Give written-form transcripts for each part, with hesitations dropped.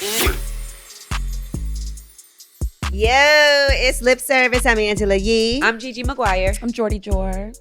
Yo, it's Lip Service. I'm Angela Yee. I'm Gigi Maguire. I'm Jordy Jor.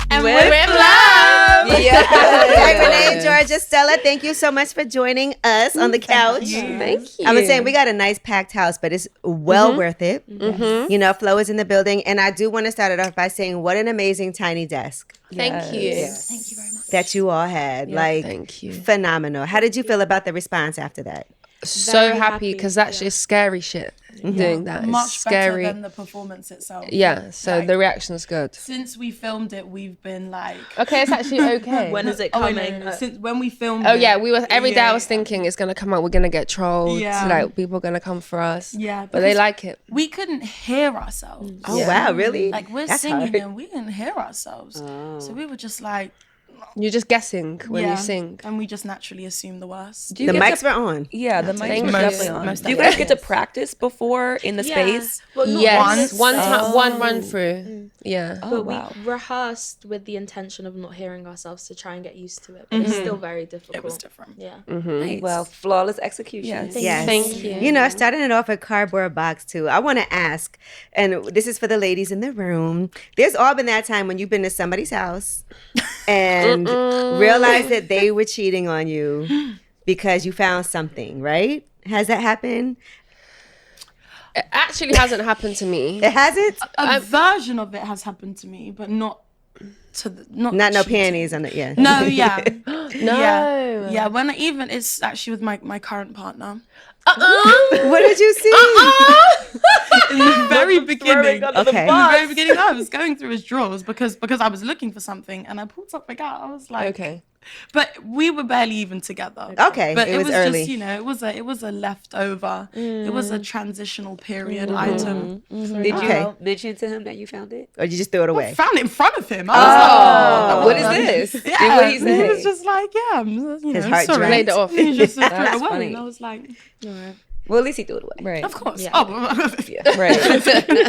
And we're FLO. Hey, Renee, Georgia, Stella, thank you so much for joining us on the couch. Thank you. I was saying we got a nice packed house, but it's well worth it. You know, Flo is in the building, and I do want to start it off by saying what an amazing tiny desk Thank you. Thank you very much. that you all had. Like, thank you. phenomenal. How did you feel about the response after that? So happy because that shit's scary shit. Doing that Much is scary. better than the performance itself. Yeah, so Like, the reaction's good. Since we filmed it, we've been like, Okay, it's actually okay. When is it oh, coming? no. Since when we filmed Oh it. yeah, we were every day I was Yeah. thinking it's gonna come out, we're gonna get trolled. Yeah. Like people are gonna come for us. Yeah, But they because like it. we couldn't hear ourselves. Oh, wow, really? Like we're That's singing hard. and we didn't hear ourselves. So we were just like, You're just guessing when you sing. and we just naturally assume the worst. The mics were on. Yeah, the mics Thank were you. definitely on. Most Do you guys definitely. get to practice before in the space? Well, not Yes, once, one run through. Yeah. Oh, but wow. we rehearsed with the intention of not hearing ourselves to try and get used to it. But it's still very difficult. It was different. Yeah. Mm-hmm. Well, flawless execution. Yes. Yes. Thank you. You know, starting it off with cardboard box too. I want to ask, and this is for the ladies in the room. There's all been that time when you've been to somebody's house and realized that they were cheating on you because you found something, right? Has that happened? It actually hasn't happened to me. It hasn't? A version of it has happened to me, but not to the not Not no cheating. panties on it, yeah. No, yeah. No. Yeah, when it's actually with my current partner. What did you see? In the very beginning. Okay. In the very beginning, I was going through his drawers because I was looking for something and I pulled something out. I was like, Okay. But we were barely even together. Okay, But it it was was early. just, you know, it was a leftover. It was a transitional period item. Did you Okay. mention to him that you found it? Or you just threw it away? Found it in front of him. I was Oh, what is this? like, And what he he say? was just like, yeah, you His know, heart sorry. drank. Laid it off. He just threw it That's away. funny. And I was like, Well, at least he threw it away. Right. of course. Yeah. Oh, Right.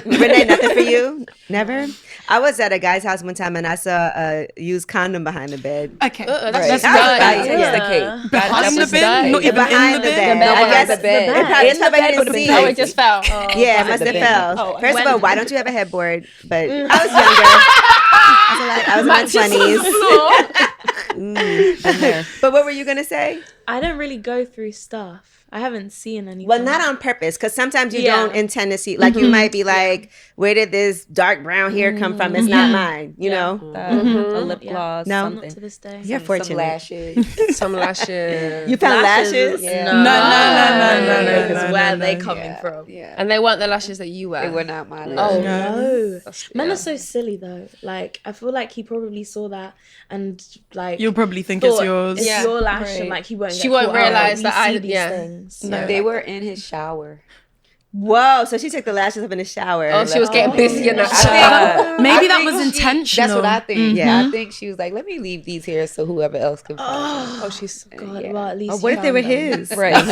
Renee, nothing for you? Never? I was at a guy's house one time and I saw a used condom behind the bed. okay. That's just That was dirty. right. Takes Yeah. the cake. Behind the just bin? dirty. Not even Behind in the the bed. bin? I guess the bed. it probably In the somebody bed didn't would've see been Oh, it. it just fell. Yeah, it must the have bin. fell. Oh, First of all, why don't you have a headboard? But I was younger. I was in my 20s. But what were you going to say? I don't really go through stuff. I haven't seen anything. Well, not on purpose, because sometimes you Yeah. don't intend to see. Like, you might be like, where did this dark brown hair come from? It's not mine, you know? A lip Yeah. gloss, No. Not something. to this day. You're Some fortunate. lashes. Some lashes. You found lashes? Yeah. No. No. Because where are they coming from? Yeah. And they weren't the lashes that you wear. They were not my Oh lashes. no. Men yeah. are so silly though. Like I feel like he probably saw that and like You'll probably think it's thought yours. It's Yeah. your lash Right. and like he won't. She get won't caught out. realise We that I- see these yeah. things. No. They were in his shower. Whoa, so she took the lashes up in the shower. Oh, she was getting busy in the I shower. think- Maybe I that think was intentional. That's what I think. Mm-hmm. Yeah, I think she was like, let me leave these here so whoever else can find them. Oh, she's... God, Yeah. well at least. Oh, what he if they were found them. his? Right. Shoot,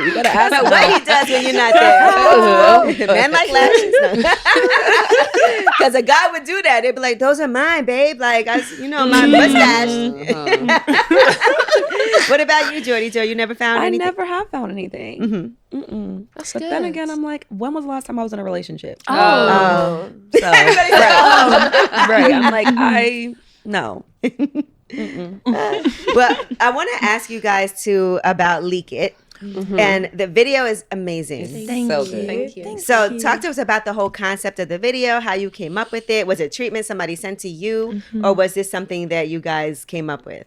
you gotta ask But him. what he does when you're not there. Men like lashes. Because a guy would do that. They'd be like, those are mine, babe. Like, my mustache. What about you, Jordy Jor? You never found I anything? never have found anything. That's But good. then again, I'm like, when was the last time I was in a relationship? Oh. So, right. I'm like, no. Well, I want to ask you guys, too, about Leak It. And the video is amazing. Thank So you. good. Thank you. So talk to us about the whole concept of the video, how you came up with it. Was it treatment somebody sent to you? Or was this something that you guys came up with?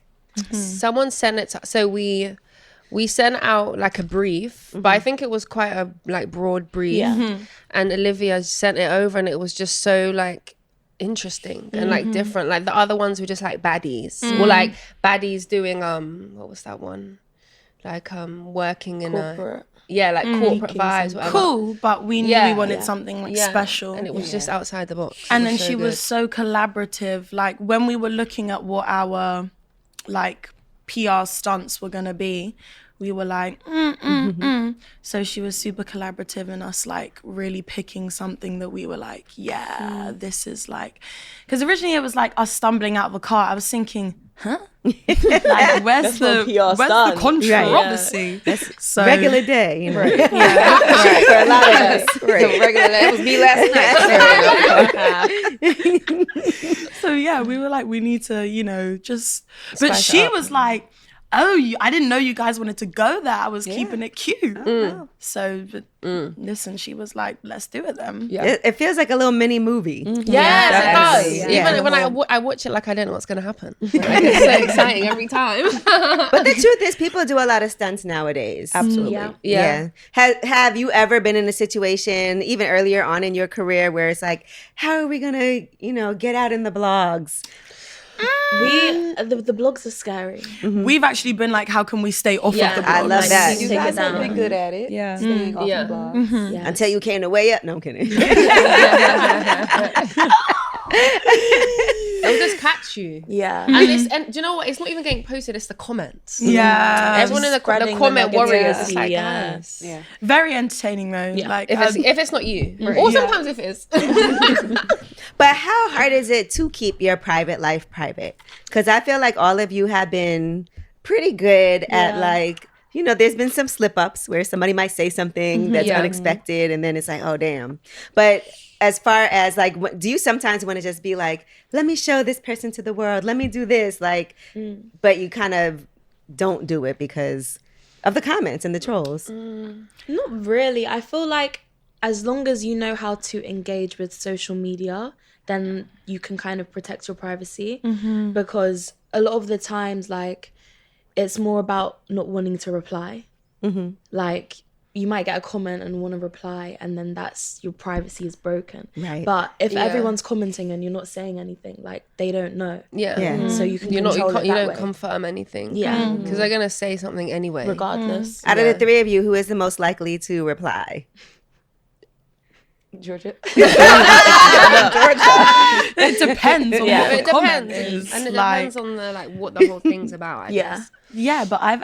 Someone sent it to... So we sent out like a brief, but I think it was quite a like broad brief. Yeah. And Olivia sent it over and it was just so like interesting and like different. Like the other ones were just like baddies. Or like baddies doing what was that one? Like working in Corporate. like corporate vibes, whatever. Cool, but we knew Yeah. we wanted Yeah. something like Yeah. special. And it was just outside the box. And It then was so she was good. so collaborative. Like when we were looking at what our like PR stunts were gonna be, we were like, So she was super collaborative in us, like really picking something that we were like, this is like, because originally it was like us stumbling out of a car. I was thinking, like where's the controversy? So, regular day, you know. For a lot of us. Right. Regular, that was me last night. So yeah, we were like, we need to, just. But she was like, I didn't know you guys wanted to go there. I was keeping it cute. So, listen, she was like, let's do it then. Yeah. It feels like a little mini movie. Yes, it does. Even when I watch it, like I don't know what's going to happen. Like, it's so exciting every time. But the truth is, people do a lot of stunts nowadays. Absolutely. Yeah. Have you ever been in a situation, even earlier on in your career, where it's like, how are we going to, get out in the blogs? The blogs are scary. We've actually been like, how can we stay off of the blog? I love that. You guys have been good at it. Yeah. Staying off the blogs. Yes. Until you came to Way Up. No, I'm kidding. They'll just catch you. Yeah. And do you know what? It's not even getting posted. It's the comments. Yeah. Everyone in the comment warriors. It's like, yes. Yeah. Very entertaining though. Yeah. Like if it's not you, or sometimes if it is. But how hard is it to keep your private life private? Because I feel like all of you have been pretty good at like, there's been some slip ups where somebody might say something that's unexpected and then it's like, oh, damn. But as far as like, do you sometimes want to just be like, let me show this person to the world, let me do this, like, but you kind of don't do it because of the comments and the trolls? Not really. I feel like as long as you know how to engage with social media, then you can kind of protect your privacy, because a lot of the times, like, it's more about not wanting to reply. Like, you might get a comment and want to reply, and then that's your privacy is broken. Right. But if everyone's commenting and you're not saying anything, like, they don't know. Yeah. So you can you control it that don't way. confirm anything. Yeah. Because they're gonna say something anyway. Regardless. Out of the three of you, who is the most likely to reply? Georgia. it depends on what the It comment depends, is. and it like, depends on the what the whole thing's about. I guess. Yeah, but I've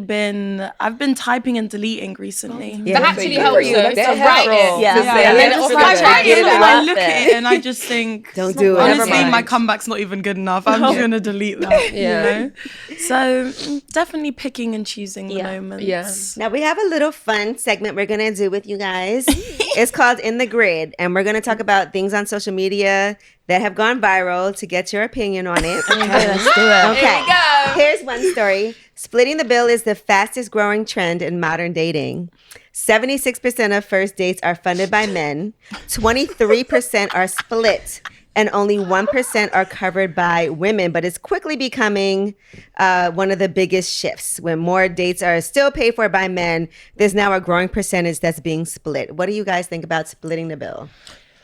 been typing and deleting recently. That actually helps you. That To helps. write it. Yeah. And then Just it'll like fact check write it, you. and I look at it and I just think, Don't do it. honestly, Never mind. my comeback's not even good enough. I'm just gonna delete that. Yeah. So definitely picking and choosing the moments. Yeah. Now we have a little fun segment we're gonna do with you guys. It's called In the Grid, and we're gonna talk about things on social media that have gone viral to get your opinion on it. Okay, let's do it. Okay. Here we go. Here's one story. Splitting the bill is the fastest growing trend in modern dating. 76% of first dates are funded by men. 23% are split. And only 1% are covered by women. But it's quickly becoming one of the biggest shifts. When more dates are still paid for by men, there's now a growing percentage that's being split. What do you guys think about splitting the bill?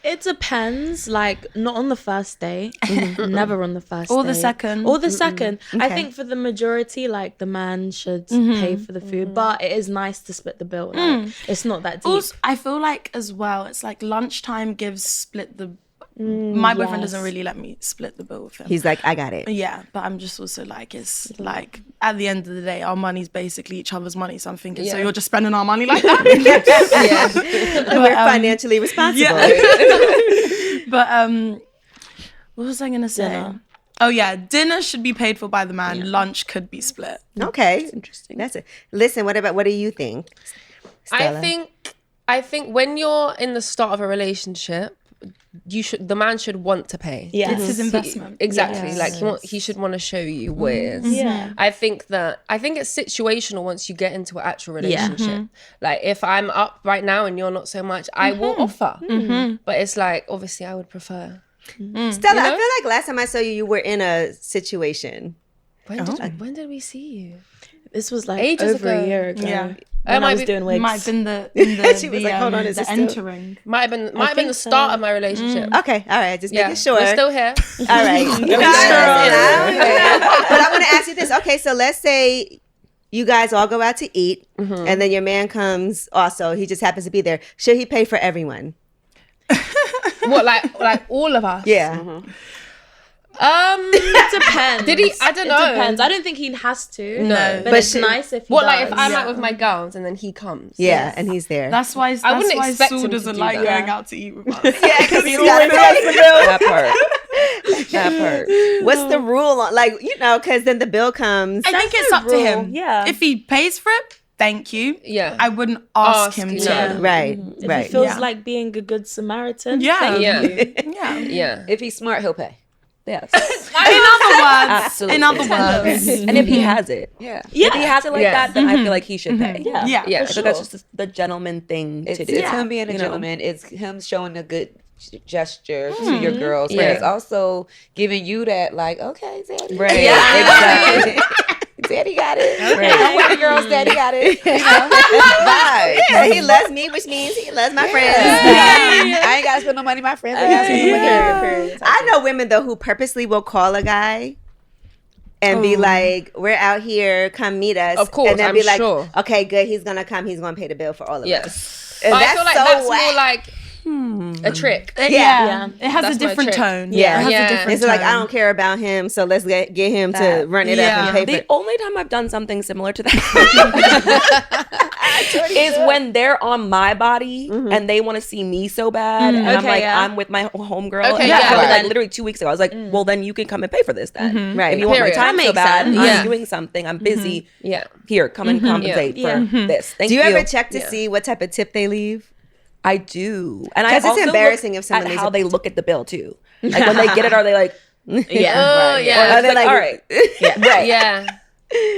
It depends, like, not on the first day, never on the first Or day. the second. Or the second. I Okay. think for the majority, like, the man should pay for the food, but it is nice to split the bill. Like, it's not that deep. Also, I feel like as well, it's like lunchtime gives split the. My boyfriend doesn't really let me split the bill with him. He's like, I got it. Yeah, but I'm just also like, it's like at the end of the day, our money's basically each other's money. So I'm thinking, so you're just spending our money like that? We're financially responsible. But what was I gonna say? Dinner. Oh yeah, dinner should be paid for by the man. Lunch could be split. Okay. Interesting. That's it. Listen, what do you think, Stella? I think when you're in the start of a relationship, the man should want to pay. Yeah. It's his investment. Exactly. Yes. Like he should want to show you what it is. Yeah. I think it's situational once you get into an actual relationship. Like if I'm up right now and you're not so much, I will offer. But it's like, obviously I would prefer. Stella, I feel like last time I saw you, you were in a situation. When did we see you? This was like Ages over ago. a year ago. Yeah. When I was doing wigs. Might have been the She was like, hold on, is the it still- entering. Might have been the start of my relationship. Okay, all right, just making sure. We're still here. All right. But I want to ask you this. Okay, so let's say you guys all go out to eat, and then your man comes also. He just happens to be there. Should he pay for everyone? What, like all of us? Yeah. It depends. Did he? I don't know. It depends. I don't think he has to. No. But it's nice if he What, does. like if I'm out with my girls and then he comes? Yeah, and he's there. That's why wouldn't expect Saul him to doesn't do like that. going out to eat with us. Yeah, because he's That part. That part. What's the rule on, like, because then the bill comes. I think it's up to him. Yeah. If he pays for it, thank you. Yeah. I wouldn't ask him you, to. no. Right, If right. he feels Yeah. like being a good Samaritan, Yeah. thank Yeah. you. Yeah. Yeah. If he's smart, he'll pay. Yes. In other words, Absolutely. in other words, And if he has it. Yeah. If he has it like Yeah. that, then I feel like he should pay. Yeah. yeah. Yeah. I feel like that's just the gentleman thing to do. It's him being a You know? gentleman. It's him showing a good gesture to your girls. Yeah. But it's also giving you that, like, okay, Zaddy. Right. Yeah. Exactly. Daddy got it. Right. Don't worry, girls. Daddy got it. You know? Vibes. Yeah, he loves me, which means he loves my friends. I ain't gotta spend no money. My friends ain't gotta spend no money. I know women though who purposely will call a guy and be like, "We're out here, come meet us." Of course, and then I'm be like, sure. "Okay, good. He's gonna come. He's gonna pay the bill for all of us." Yes. And But I that's feel like so that's whack. more like a trick. Yeah. It has That's a my different trick. tone. Yeah. It has Yeah. a different It's tone. like I don't care about him, so let's get him to run it up Yeah. and pay for The it. only time I've done something similar to that is when they're on my body and they want to see me so bad. And I'm Okay, like, yeah. I'm with my homegirl. Okay, and yeah. that happened, Right. like literally 2 weeks ago. I was like, well, then you can come and pay for this then. Right. If you want my Period. time That so makes bad, sense. I'm Yeah. doing something. I'm busy. Yeah. Here, come and compensate Yeah. for this. Thank Do you. you ever check to Yeah. see what type of tip they leave? I do. And I 'Cause it's also embarrassing look if someone at leaves how a- they look at the bill too. Like when they get it, are they like, Yeah. Oh, or yeah. are they like, all right, right, Yeah.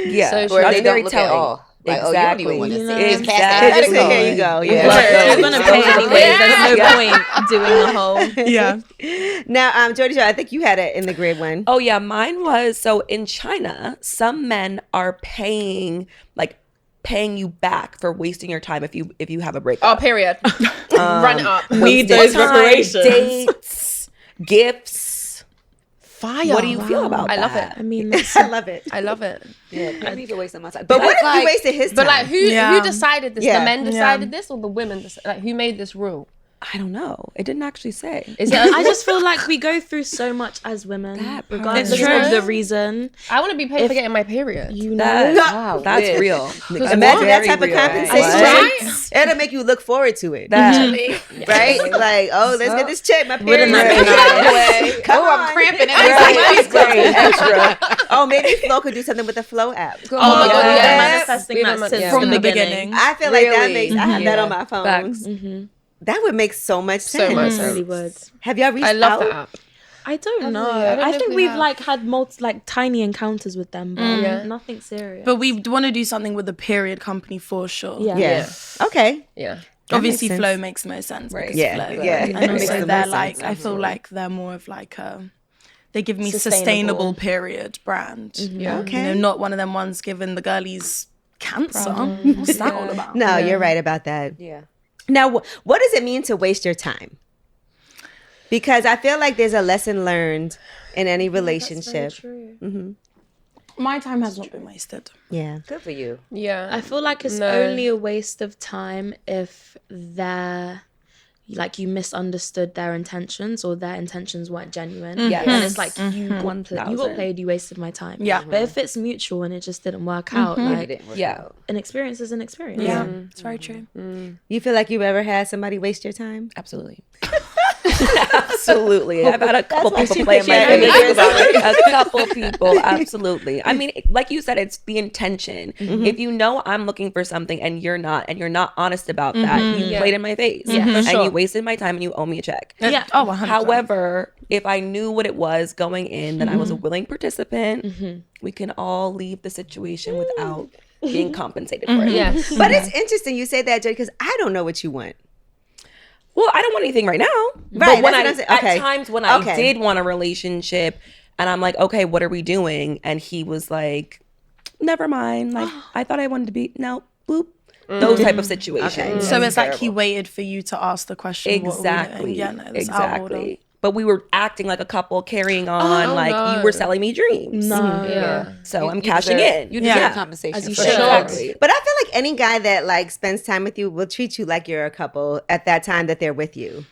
yeah. So Or Are they they don't very look telling? at all. Like, oh, you don't even want to see it. Just pass that Exactly. credit card. Here you go. Yeah. Right. You're gonna pay anyway. There's no point doing the whole. Yeah. Now, Jordy Jor, I think you had it in the grid one. Oh yeah, mine was so in China, some men are paying you back for wasting your time if you have a breakup. Oh, period. Run it up. Need Wasted those time, reparations. dates, gifts. Fire. What do you feel about I that? love it. I mean, I love it. I love it. Yeah, I'm even wasting my time. But what if like, you wasted his time? But like, who Yeah. decided this? Yeah. The men decided this, or the women? Like, who made this rule? I don't know. It didn't actually say. Is it? I just feel like we go through so much as women, regardless It's true. of the reason. I want to be paid for getting my period. You know, That, that's real. Imagine that type of real. compensation. Right? It'll make you look forward to it. That, Right? Like, oh, let's get this check. My Wouldn't period. that be nice? Come on. I'm cramping. Right. Extra. Oh, maybe Flo could do something with the Flow app. Oh my God, I've been yes. manifesting We that have since yeah. the beginning. I feel like that Really? makes. I have that Yeah. on my phone. Facts. That would make so much sense. So much It sense. really would. Have y'all reached I love out? that app. I don't know. I don't know I if think we we've have. like had tiny encounters with them, but Yeah. nothing serious. But we want to do something with the period company for sure. yeah. Yeah. Okay. Yeah. Obviously, makes sense. Flow makes the most sense. Right. Because Yeah. Flow. Yeah. And Makes the also, most they're sense. like, I feel like they're more of like they give me Sustainable. sustainable period brand. Yeah. Okay. You know, not one of them ones giving the girlies cancer. What's that all about? No, you're right about that. Yeah. Now, what does it mean to waste your time? Because I feel like there's a lesson learned in any relationship. My time has not been wasted. Yeah. Good for you. Yeah. I feel like it's No. only a waste of time if you misunderstood their intentions or their intentions weren't genuine. Yes. And it's like you got 1000. played, you wasted my time. Yeah. But if it's mutual and it just didn't work out, It like didn't work Yeah. out. an experience is an experience. Yeah, it's very true. You feel like you've ever had somebody waste your time? Absolutely. Absolutely. I've had a couple people play in my she face. A couple people. Absolutely. I mean, like you said, it's the intention. If you know I'm looking for something and you're not honest about that, you played in my face. And you wasted my time and you owe me a check. Yeah. Oh, 100%. However, if I knew what it was going in, then I was a willing participant. We can all leave the situation without being compensated for it. Yes. But it's interesting you say that, Jody, because I don't know what you want. Well, I don't want anything right now. Right, But when that's what I'm saying. at Okay. times when I Okay. did want a relationship and I'm like, okay, what are we doing? And he was like, never mind. Like, I thought I wanted to be, no, boop. Those type of situations. So it's like he waited for you to ask the question. What are we doing? Exactly. Yeah, no, that's out of order. Exactly. But we were acting like a couple, carrying on, like no. you were selling me dreams. Yeah. So I'm You cashing deserve- in. You deserve Yeah. compensation. As you for should. that. Exactly. But I feel like any guy that like spends time with you will treat you like you're a couple at that time that they're with you.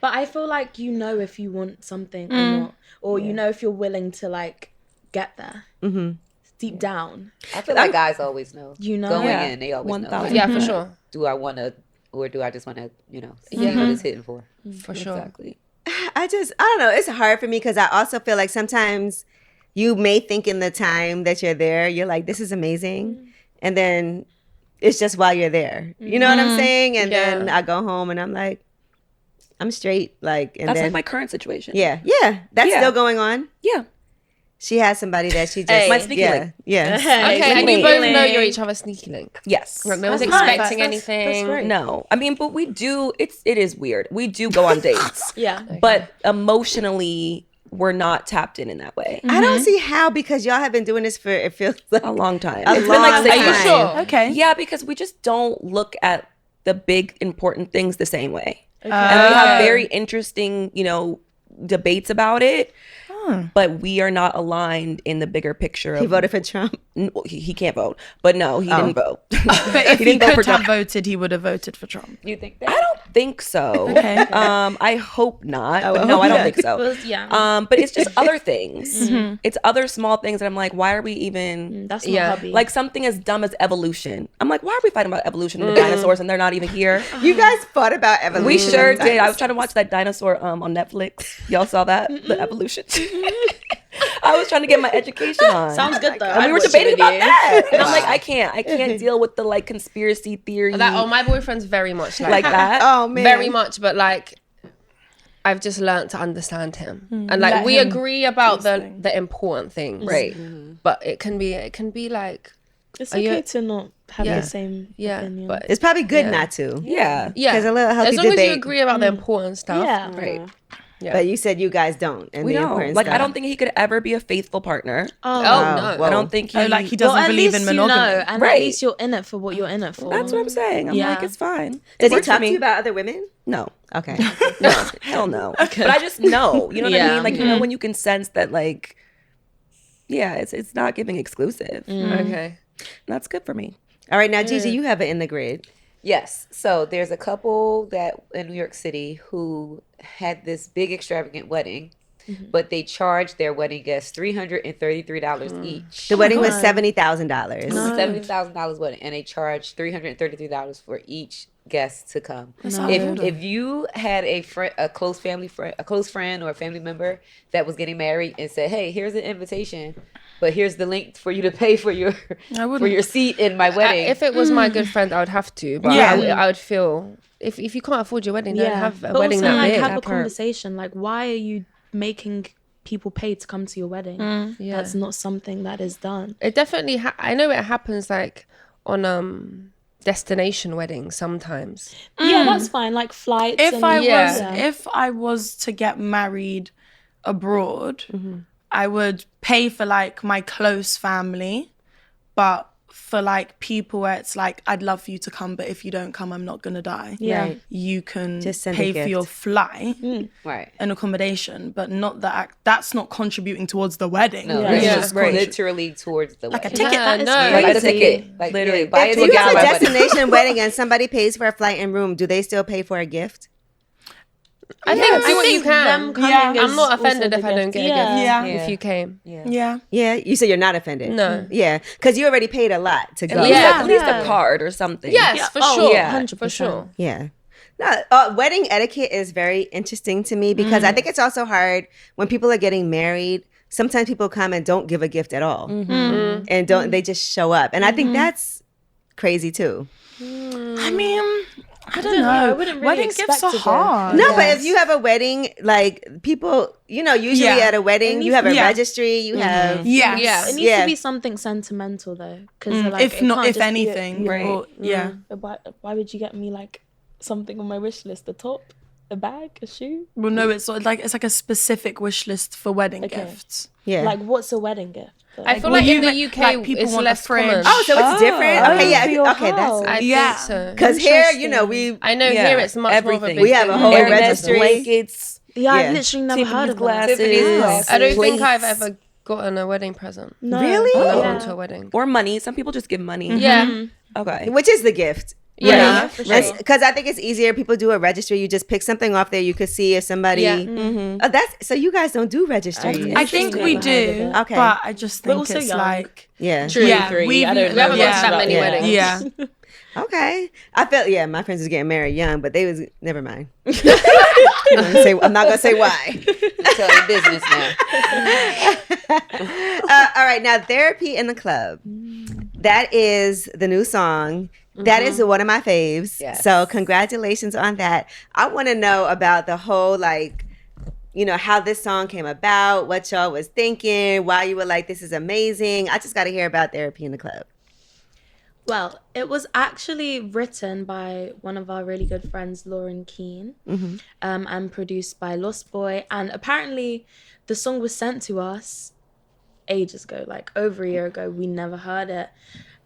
But I feel like you know if you want something or not, or you know if you're willing to like get there deep down. I feel like guys always know. You know, Going in, they always know. 1,000. Yeah, for sure. Do I want to, or do I just want to, see what it's hitting for? For sure. Exactly. I don't know. It's hard for me because I also feel like sometimes you may think in the time that you're there, you're like, this is amazing. And then it's just while you're there. You know what I'm saying? And then I go home and I'm like, I'm straight. Like, and That's then, like my current situation. yeah. That's Yeah. still going on. Yeah. She has somebody that she just, My sneaky link. Yeah. Okay, and you both know you're each other's sneaky link. Yes. Like, no one's That's nice. expecting That's anything. great. No. I mean, but we do, it is weird. We do go on dates. Yeah. But emotionally, we're not tapped in that way. I don't see how, because y'all have been doing this for, it feels like A long time. A It's long been like 6 time. months. Sure. Okay. Yeah, because we just don't look at the big important things the same way. And we have very interesting, debates about it. But we are not aligned in the bigger picture. he voted for Trump. He can't vote. But no, he didn't vote. But if he didn't vote could for have Trump. voted, he would have voted for Trump. You think that? I don't think so. Okay. I hope not. But no, I don't think so. Well, yeah. But it's just other things. It's other small things that I'm like, why are we even That's not hubby. like something as dumb as evolution? I'm like, why are we fighting about evolution and the dinosaurs and they're not even here? You guys fought about evolution. We sure did. I was trying to watch that dinosaur on Netflix. Y'all saw that? The evolution. I was trying to get my education on. Sounds good though. And we were debating about that. And I'm like, I can't deal with the like conspiracy theory My boyfriend's very much like that. Oh man. Very much, but like I've just learned to understand him, and like Let we him agree about the important things, Right. But it can be like It's Are you- okay to not have Yeah. the same yeah, opinion. but It's probably good Yeah. not to. Yeah. yeah, 'Cause a little healthy as long as debate. you agree about the important stuff, yeah. Right. Yeah. But you said you guys don't. And We the don't. important Like, I stuff. don't think he could ever be a faithful partner. Oh no, Whoa. I don't think he. Oh, like he doesn't Well, at believe least in monogamy. you know, and Right. at least you're in it for what you're in it for. That's what I'm saying. I'm Yeah. like, it's fine. Does he works for talk to me. you about other women? No. Okay. No. Hell no. But I just know. You know what I Yeah. mean? Like, you know when you can sense that, like, yeah, it's not giving exclusive. okay. That's good for me. All right, now Gigi, you have it in the grid. Yes. So there's a couple that in New York City who had this big extravagant wedding, but they charged their wedding guests $333 each. The wedding was $70,000. $70,000 wedding, and they charged $333 for each guest to come. not If you had a close friend or a family member that was getting married and said, "Hey, here's an invitation, but here's the link for you to pay for your seat in my wedding." If it was my good friend, I would have to. But Yeah. I would feel if you can't afford your wedding, don't have a But wedding also, that like, big. have a conversation. Like, why are you making people pay to come to your wedding? Yeah. That's not something that is done. It definitely. I know it happens like on destination weddings sometimes. Yeah, that's fine. Like flights. If I yeah. was to get married abroad, I would pay for like my close family, but for like people where it's like, I'd love for you to come, but if you don't come, I'm not gonna die. Yeah. Right. You can Just send a pay for gift. your flight Right. and accommodation, but not that. That's not contributing towards the wedding. No, Yeah. it's Yeah. just literally towards the Like a wedding. ticket. Yeah, That is no. Like a crazy. ticket. Like Literally. buy a If you ticket have for a my wedding. destination wedding and somebody pays for a flight and room, do they still pay for a gift? I think do what you can. them coming Yeah. is I'm not also offended the if I don't gift. get a gift. Yeah. If you came. Yeah. Yeah, you said you're not offended. No. Yeah, because you already paid a lot to go. At least a card or something. Yes, for Oh, sure. yeah. For 100%. sure. Yeah. No, wedding etiquette is very interesting to me because I think it's also hard when people are getting married. Sometimes people come and don't give a gift at all, and they just show up, and I think that's crazy too. I mean, I don't know. I wouldn't really Wedding expect gifts are to give. hard. No, but if you have a wedding, like people, usually Yeah. at a wedding, you have a Yeah. registry, you have. Yes. Yeah. It needs Yeah. to be something sentimental though, because like, If it not, can't if just be anything, Right. or, yeah. Why would you get me like something on my wish list? A top, a bag, a shoe? Well, no, it's sort of like a specific wish list for wedding Okay. gifts. Yeah. Like, what's a wedding gift? I feel Well, like you in the ma- UK, like, people it's want a less fridge. common. Oh, so it's different. Okay, for yeah. your Okay, house. I Yeah. think so. because here, Interesting. we I know Yeah, here it's much more of a everything. big we have a thing. whole Hermes registry. blankets. Yeah, Yeah. I've literally never heard of that. Glasses. I don't think plates. I've ever gotten a wedding present. No. Really? I've Yeah. gone to a wedding. Or money. Some people just give money. Yeah. Okay. Which is the gift? Yeah, for sure. Because I think it's easier. People do a registry. You just pick something off there. You could see if somebody. Yeah. Oh, that's so. You guys don't do registries. I think we do. Okay. But I just think also it's young. like. Yeah. True. Yeah, Three. we I don't We haven't know. gone to that many Yeah. weddings. Yeah. Okay. I felt my friends was getting married young, but they was never mind. I'm not gonna say why. Tell your business now. All right, now Therapy in the Club. That is the new song. That is one of my faves. Yes. So congratulations on that. I want to know about the whole how this song came about, what y'all was thinking, why you were like, this is amazing. I just got to hear about Therapy in the Club. Well, it was actually written by one of our really good friends, Lauren Keane, and produced by Lost Boy. And apparently the song was sent to us ages ago, like over a year ago. We never heard it.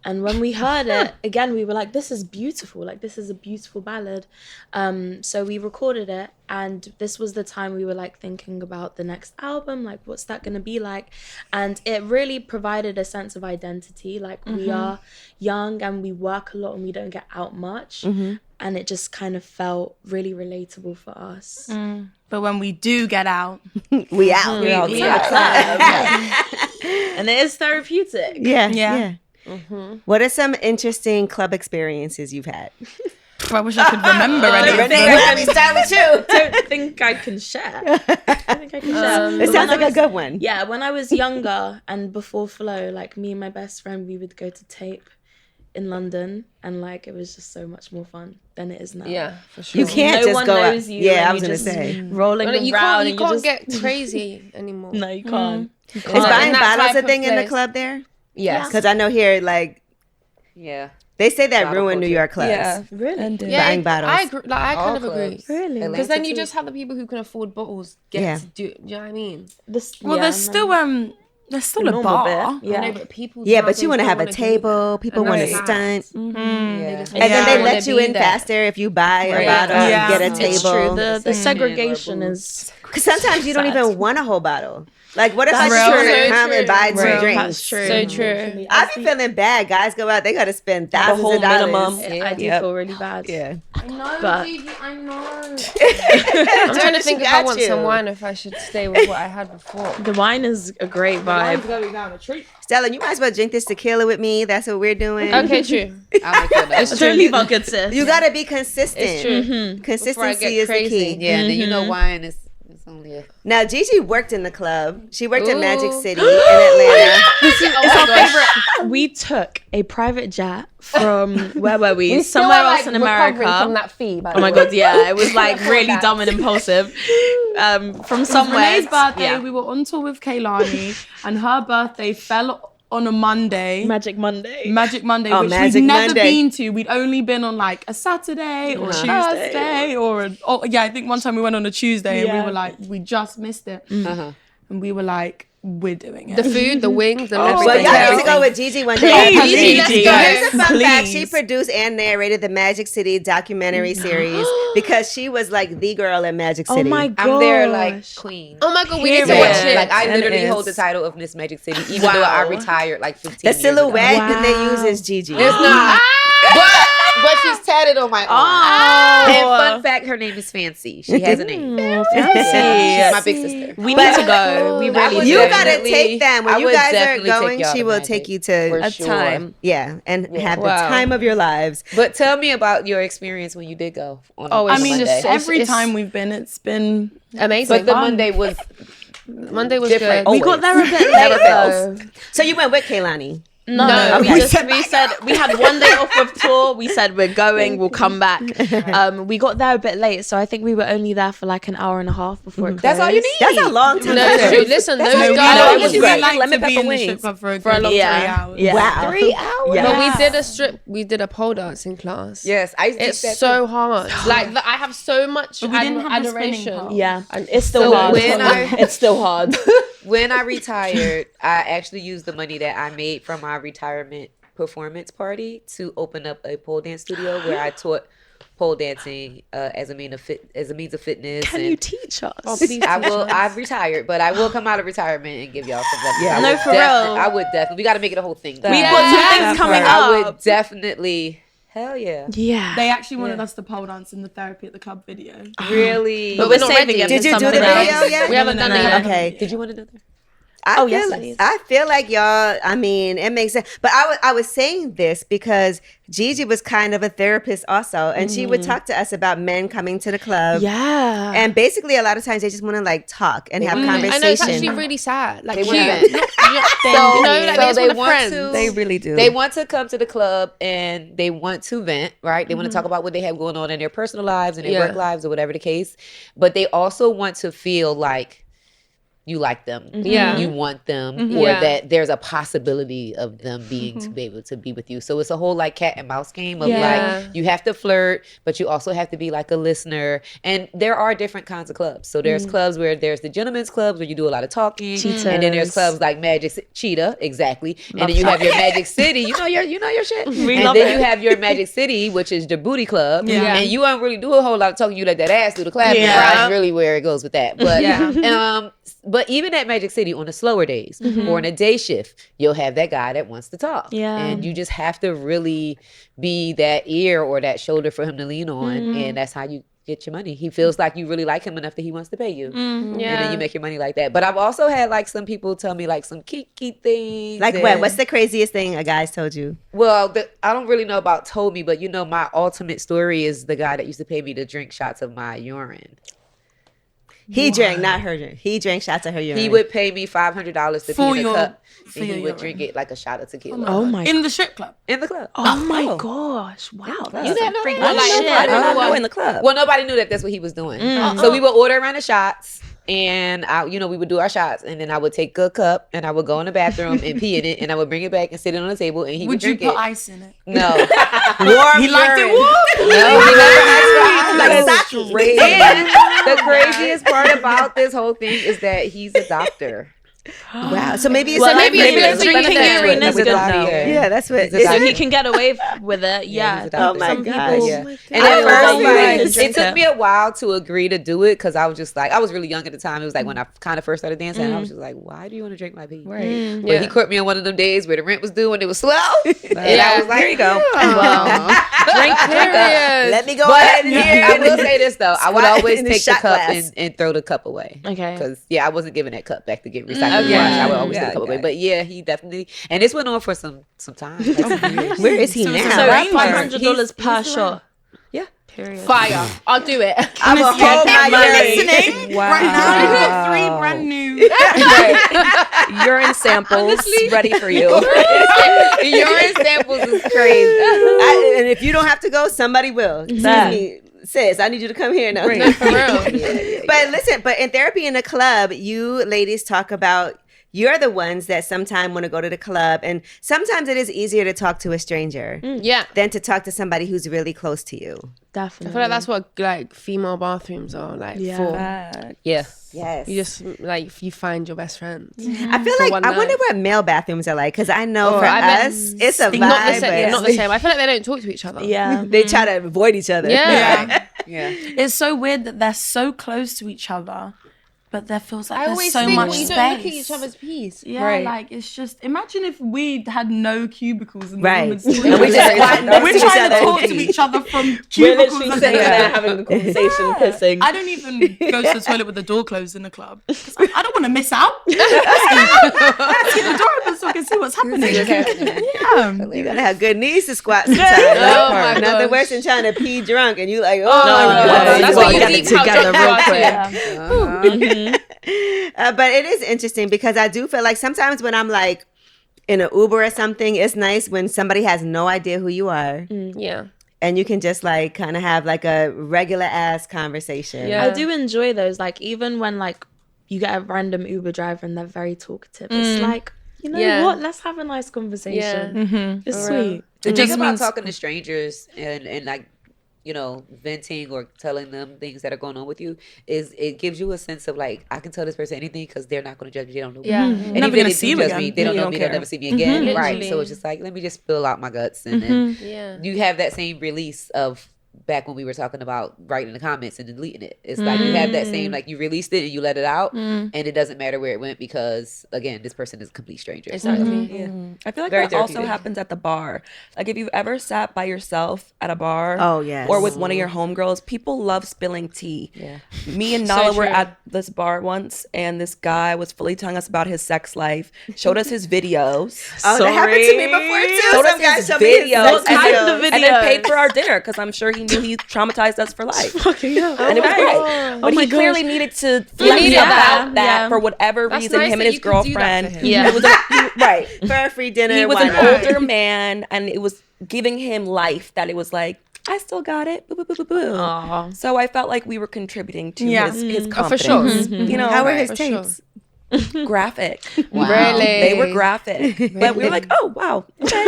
And when we heard it, again, we were like, this is beautiful. Like, this is a beautiful ballad. So we recorded it. And this was the time we were like thinking about the next album. Like, what's that going to be like? And it really provided a sense of identity. Like, we are young and we work a lot and we don't get out much. And it just kind of felt really relatable for us. But when we do get out, We out. We are and it is therapeutic. Yeah. What are some interesting club experiences you've had? I wish I could remember anything. Don't think I can share. It sounds like a good one. Yeah, when I was younger and before FLO, like me and my best friend, we would go to tape in London, and like it was just so much more fun than it is now. Yeah, for sure. You can't No just one go out. knows you. Yeah, and I was you gonna just say. rolling You around. can't, you can't get crazy anymore. No, you can't. Is buying In that bottles type a of thing in the place. club there? Yes. Because I know here, like, Yeah. they say that Bottle ruined New culture. York clubs. Yeah. Really? Buying bottles. I agree. Like, I All kind of clubs. agree. Really? Atlanta Because then you too. just have the people who can afford bottles get Yeah. to do. Do you know what I mean? Well, there's still a normal bar. bit. Yeah. I know, but people. Yeah, but you want to have a table. People want to Right. stunt. Yeah. And then Yeah. they I let you in faster if you buy a bottle Yeah. and get a table. It's true. The Secondhand segregation or is... Because sometimes you don't even want a whole bottle. Like, what if I That's just want real. to come and buy two Real. drinks? That's true. So true. I be feeling bad. Guys go out, they got to spend thousands whole of dollars. minimum. I do feel really bad. Yeah. I know, But- Gigi, I know. I'm trying to think if I got want you. some wine, if I should stay with what I had before. The wine is a great vibe. going down a treat. Stella, you might as well drink this tequila with me. That's what we're doing. Okay, true. I'll make you another. It's truly good, sis. You got to be consistent. It's true. Mm-hmm. Before I Consistency get is the crazy. key. Yeah, and then you know wine is only a... Now, Gigi worked in the club. She worked at Magic Ooh. City in Atlanta. It's our favorite. We took a private jet from where were we? Somewhere else in America. From that fee, by Oh my the way. god, yeah, it was like afford really that. dumb and impulsive. From Renee's somewhere. birthday, Yeah. we were on tour with Kaylani, and her birthday fell on a Monday. Magic Monday. Magic Monday, Oh, which Magic we'd never Monday. been to. We'd only been on like a Saturday or Thursday I think one time we went on a Tuesday and we were like, we just missed it. Uh-huh. And we were like, we're doing it. The food, the wings, the Well, everything. y'all need to go with Gigi one day. Please, Gigi. Here's a fun fact. She Please. produced and narrated the Magic City documentary series because she was like the girl in Magic Oh City. my god. I'm there like queen. Oh my god, we need to Period. watch it. Like I And literally it hold the is. title of Miss Magic City, even though I retired like 15 The years ago. silhouette that they Wow. use is Gigi. It's not. but she's tatted on my arm. And fun fact, her name is Fancy. She has a name. She's my big sister. We need to go. We I really would do. You gotta definitely- take them when I you would guys are definitely take going. y'all She to will Magic. take you to For A sure. time. and have the Wow. time of your lives. But tell me about your experience when you did go on Oh, on I mean, Monday. every it's- time we've been, it's been Amazing. But the Monday was Monday was different. good. We got there a bit Never late fails. though. So you went with Kaylani. No, okay. we said we had one day off of tour. We said we're going, we'll come back. We got there a bit late, so I think we were only there for like an hour and a half before it closed. That's all you need. That's a long time. No, to it's do. true. Listen, those no, we guys. know it we was would great. like Lemon to be pepper in the wings. strip club for a a good long 3 time. hours. Yeah. Wow. 3 hours. Yeah. But we did a strip. We did a pole dancing class. Yes, I used to It's teach that so hard. Like I have so much But we didn't have the spinning adoration. pole. Yeah, it's still So hard. when I- It's still hard. When I retired, I actually used the money that I made from my retirement performance party to open up a pole dance studio where I taught pole dancing as a means of fitness. Can and you teach us? Oh, please I teach will. us. I've retired, but I will come out of retirement and give y'all some lessons. Yeah. I No, would for real. I would definitely. We got to make it a whole thing. We've got two things coming I up. would definitely Hell yeah. Yeah. They actually wanted us to pole dance in the Therapy at the Club video. Really? But we're saving it. Did you do the video yet? We haven't done it yet. Okay. Did you want another? I feel like y'all, I mean, it makes sense. But I was saying this because Gigi was kind of a therapist also. And she would talk to us about men coming to the club. Yeah. And basically a lot of times they just want to like talk and have conversation. I know, it's actually really sad. Like, cute. They want to. They really do. They want to come to the club and they want to vent, right? They want to talk about what they have going on in their personal lives and their work lives or whatever the case. But they also want to feel like you like them, you want them, or that there's a possibility of them being to be able to be with you. So it's a whole like cat and mouse game of like you have to flirt, but you also have to be like a listener. And there are different kinds of clubs. So there's clubs where there's the gentlemen's clubs where you do a lot of talking, and then there's clubs like Cheetah, exactly. And then you have your Magic City. You know your shit. And then you have your Magic City, which is the booty club, and you don't really do a whole lot of talking. You let that ass do the clap. That's really where it goes with that. But even at Magic City on the slower days or on a day shift, you'll have that guy that wants to talk. Yeah. And you just have to really be that ear or that shoulder for him to lean on. And that's how you get your money. He feels like you really like him enough that he wants to pay you. And then you make your money like that. But I've also had like some people tell me like some kiki things. Like what? What's the craziest thing a guy's told you? Well, I don't really know about told me, but my ultimate story is the guy that used to pay me to drink shots of my urine. He drank, not her drink. He drank shots of her urine. He would pay me $500 to pee in a cup, and he would drink it like a shot of tequila. Oh my! In the strip club. In the club. Oh my gosh! Wow, you didn't know that? I didn't know in the club. Well, nobody knew that that's what he was doing. So we would order around the shots, and we would do our shots, and then I would take a cup and I would go in the bathroom and pee in it, and I would bring it back and sit it on the table, and he would drink it. Would you put ice in it? No. Warm he liked it warm. No, he liked it like and the craziest part about this whole thing is that he's a doctor. Wow. So maybe it's maybe drinking urine is good though. Yeah, that's what. So he can get away with it. Yeah. Oh my gosh. And at first, it took me a while to agree to do it because I was just like, I was really young at the time. It was like when I kind of first started dancing, and I was just like, why do you want to drink my pee? Right. But he caught me on one of them days where the rent was due and it was slow, and I was like, here you go. Drink up. Let me go But ahead and I will say this though, I would always take the cup glass. and throw the cup away. Okay. Because I wasn't giving that cup back to get recycled. I would always throw the cup away. But yeah, he definitely, and this went on for some time. Like some years. Where is he now? So $500 per shot. Yeah. Period. Fire. I'll do it. I will hold my Listening right now. You've got 3 brand new urine samples ready for you. Urine samples is crazy. And if you don't have to go, somebody will. Excuse me. Sis, I need you to come here now. No, for real. But listen, but in Therapy in the Club, you ladies talk about you're the ones that sometimes want to go to the club, and sometimes it is easier to talk to a stranger than to talk to somebody who's really close to you. Definitely. I feel like that's what like female bathrooms are like for. Yeah. Yes. You just like you find your best friend. I feel like I wonder what male bathrooms are like because I know for us it's a vibe. Not the same. I feel like they don't talk to each other. Yeah. They try to avoid each other. Yeah. It's so weird that they're so close to each other, but there feels like there's so think much we space. don't look at each other's piece. Yeah, like it's just imagine if we had no cubicles and Right. we're And we're just trying to talk to each other from cubicles. We're literally sitting there having a conversation, pissing. I don't even go to the toilet with the door closed in the club. I don't want to miss out. Let's keep the door open so I can see what's happening. Yeah. You gotta have good knees to squat sometimes. Oh my Nothing gosh. worse than trying to pee drunk and you like, No, that's you what all you got deep it together real quick. But it is interesting because I do feel like sometimes when I'm like in an Uber or something, it's nice when somebody has no idea who you are. Yeah. And you can just like kind of have like a regular ass conversation. Yeah. I do enjoy those. Like even when like you get a random Uber driver and they're very talkative, it's like, you know what? Let's have a nice conversation. It's sweet. The thing about talking to strangers and like, you know, venting or telling them things that are going on with you is it gives you a sense of like, I can tell this person anything because they're not going to judge me. They don't know me. And Never even gonna if see they you judge me, again. they don't know don't me. care. They'll never see me again. Right. Literally. So it's just like, let me just spill out my guts and then you have that same release of back when we were talking about writing the comments and deleting it. It's like you have that same, like you released it and you let it out and it doesn't matter where it went because, again, this person is a complete stranger. Exactly. I feel like Very that also therapeutic. happens at the bar. Like if you've ever sat by yourself at a bar Oh, yes. or with one of your homegirls, people love spilling tea. Yeah. Me and Nala were true. at this bar once and this guy was fully telling us about his sex life, showed us his videos. Oh, that happened to me before too. Showed Some us guy his showed me his videos, sex and, videos. then, and then paid for our dinner because I'm sure he knew he traumatized us for life. And it was great. But he clearly needed to flex needed about that. that Yeah. for whatever That's reason. nice Him that and his you could do that for girlfriend. him. Yeah. It was Right. For a free dinner. he was why an not? older man, and it was giving him life that it was like, I still got it. Boo, boo, boo, boo, boo. Aw. So I felt like we were contributing to Yeah. his Oh, confidence. for sure. You know, How were his For sure. tapes? graphic. Really? They were graphic. But we were like, oh, wow. Okay.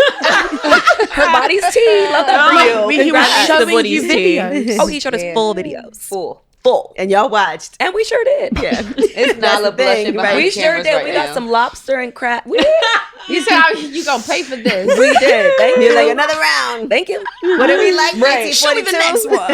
Her body's tea. Love that for you. He was Congrats. showing you videos. Oh, he showed us full videos. Full. And y'all watched. And we sure did. Yeah. It's Nala the thing, blushing behind right? We the sure cameras did. right We got now. some lobster and crab. We You said you gonna pay for this. We did. Thank You're you. like, another round. Thank you. What do we like? Right. 1942? Show me the next one.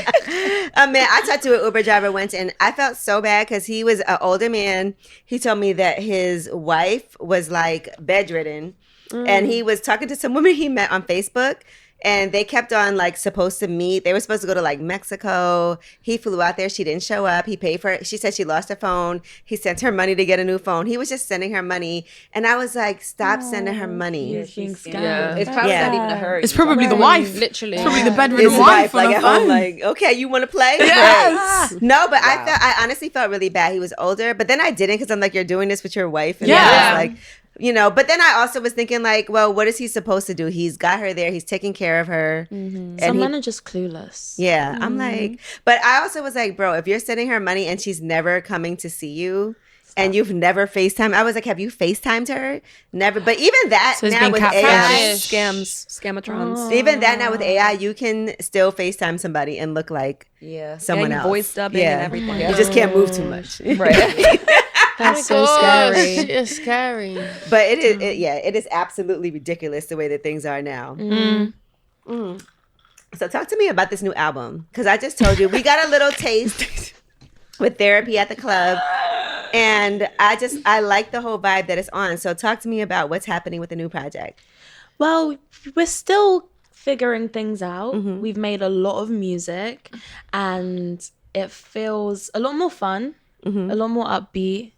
Right. Man, I talked to an Uber driver once, and I felt so bad because he was an older man. He told me that his wife was like bedridden, and he was talking to some woman he met on Facebook. And they kept on like supposed to meet. They were supposed to go to like Mexico. He flew out there. She didn't show up. He paid for it. She said she lost her phone. He sent her money to get a new phone. He was just sending her money. And I was like, stop sending her money. You're being scammed. Yeah. It's probably Yeah. not even a hurry. It's probably the wife. Literally. Probably the bedridden His wife wife on like the at home, phone. like, okay, you want to play? Yes. Right. No, but I honestly felt really bad. He was older, but then I didn't because I'm like, you're doing this with your wife. And Yeah. I was like, you know, but then I also was thinking like, well, what is he supposed to do? He's got her there. He's taking care of her. And Some he- men are just clueless. yeah, I'm like, but I also was like, bro, if you're sending her money and she's never coming to see you and you've never FaceTimed, I was like, have you FaceTimed her? Never. But even that So it's now been with catfish. AI, Scamatrons. even that now with AI, you can still FaceTime somebody and look like Yeah. someone And else. voice dubbing and everything. You just can't move too much. Right. That's Oh so my gosh, scary. it's scary. But it is, it is absolutely ridiculous the way that things are now. So talk to me about this new album, because I just told you we got a little taste with Therapy at the Club, and I like the whole vibe that it's on. So talk to me about what's happening with the new project. Well, we're still figuring things out. Mm-hmm. We've made a lot of music and it feels a lot more fun, Mm-hmm. a lot more upbeat,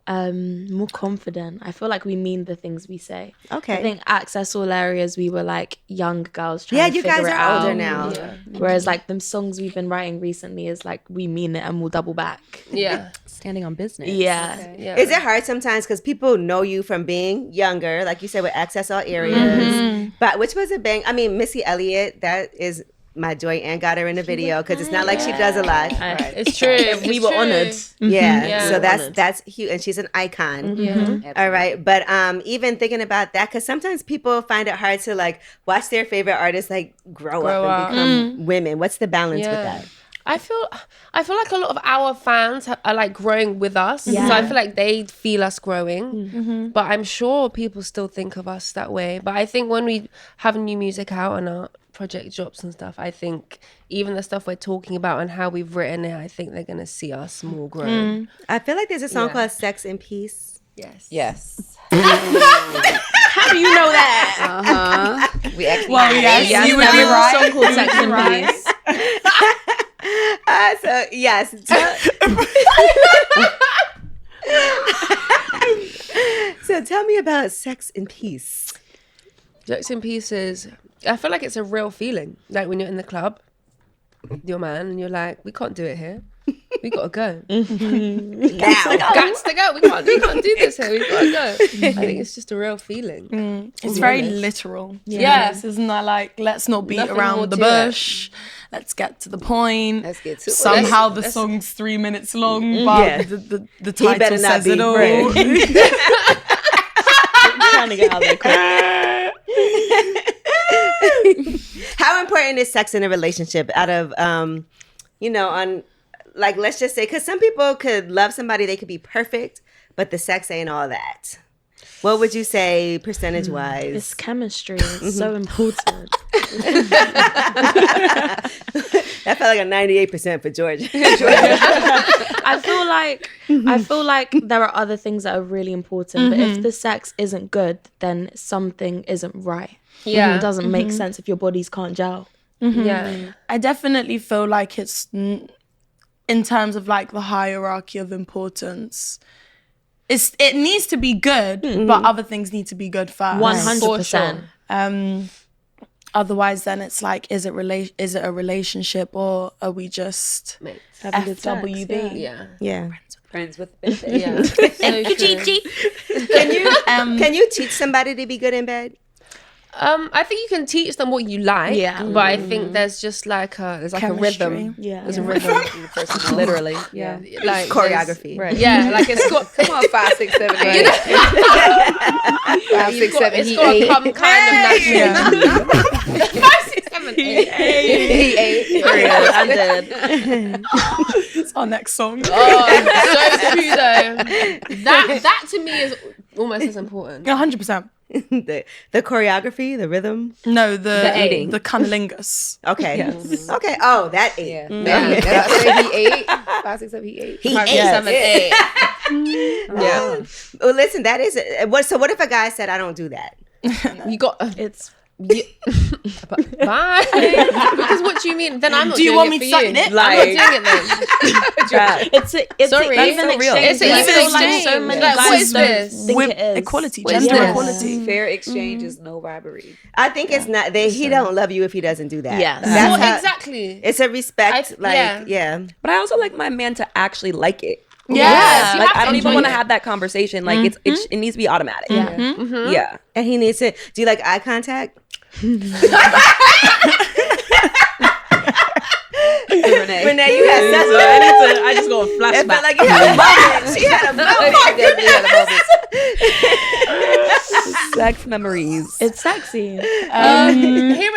more confident. I feel like we mean the things we say. Okay. I think Access All Areas, we were like young girls trying to You figure guys it are older out. now. Yeah. Whereas like the songs we've been writing recently is like we mean it and we'll double back. Yeah. Standing on business. Yeah. Yeah. Is it hard sometimes because people know you from being younger, like you said, with Access All Areas? But which was a bang. I mean, Missy Elliott, that is my joy, and got her in the video because it's not like she does a lot. It's true. We were honored. Yeah, Yeah. so that's huge, and she's an icon. Yeah. All right, but even thinking about that, because sometimes people find it hard to like watch their favorite artists like grow up and become women. What's the balance with that? I feel like a lot of our fans are like growing with us. So I feel like they feel us growing. But I'm sure people still think of us that way. But I think when we have new music out and our project drops and stuff, I think even the stuff we're talking about and how we've written it, I think they're going to see us more grown. I feel like there's a song called Sex and Peace. Yes. Yes. How do you know that? We actually. Well, yes, you would be right. Song called Sex and Peace. So yes. So tell me about Sex and Peace. Sex in Pieces. I feel like it's a real feeling. Like when you're in the club with your man and you're like, we can't do it here. We gotta go. Now. Gots to go. We can't do this here. We gotta go. I think it's just a real feeling. It's very literal. Yeah. This isn't that like, let's not beat Nothing more around the to it. bush. Let's get to the point. Let's get to it. Somehow the Let's- song's 3 minutes long, but Yeah. the He better title not says be. it all. Right. Trying to get out of there. How important is sex in a relationship? Out of on like, let's just say, because some people could love somebody, they could be perfect, but the sex ain't all that. What would you say percentage-wise? It's chemistry. It's so important. That felt like a 98% for Georgia. I feel like there are other things that are really important, but if the sex isn't good, then something isn't right. Yeah. It doesn't make sense if your bodies can't gel. Yeah. I definitely feel like it's in terms of like the hierarchy of importance. It needs to be good, but other things need to be good first. 100%. Otherwise, then it's like, is it a relationship, or are we just FWB? Yeah. Friends with benefits. Yeah. Thank you, Gigi. Can you teach somebody to be good in bed? I think you can teach them what you like, Yeah. but I think there's just like a rhythm. Yeah. There's a rhythm. Literally. Yeah. Like Choreography. Right. Yeah, like it's got Come on, 5, 6, 7, 8. 5, 6, 7, it's got to come kind of naturally. 5, 6, 7, 8. I'm dead. It's our next song. Oh, so true though. That to me is almost as important. 100%. the choreography, the rhythm. No, the eating. the cunnilingus. Okay. Yes. Okay. Oh, that ate. Yeah. Yeah. That's why he ate. 5, 6, 7, he ate. He 5, ate. 7, 8. Yeah. Well, listen, that is so. What if a guy said, "I don't do that"? You got. It's Bye. Because what do you mean? Then I'm not Do you doing want it me for to suck you. it? I'm not doing it then. it's Sorry. even That's so real. exchange. It's an I even feel like exchange. so many Like, what guys is don't this? think With it is. equality, What is gender this? equality. Fair exchange is no robbery. I think it's not. He don't love you if he doesn't do that. Yes. That's Well, how- exactly. It's a respect. yeah. Yeah. But I also like my man to actually like it. Yes, you Like have I to don't even enjoy want to it. have that conversation. Like it needs to be automatic. Yeah. Yeah. And he needs to. Do you like eye contact? Renee, you had sex. I just go It felt like you had a moment. She had a moment. Sex memories. It's sexy. Here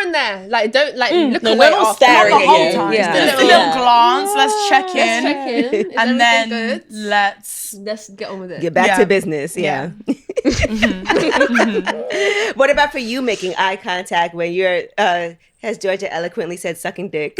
and there. Like, don't like look away not after. staring Not the at whole you. time. Yeah. Just a little glance. Let's check in. Let's check in. Is And everything then good? let's get on with it. Get back Yeah. to business. Yeah. What about for you making eye contact when you're, as Georgia eloquently said, sucking dick?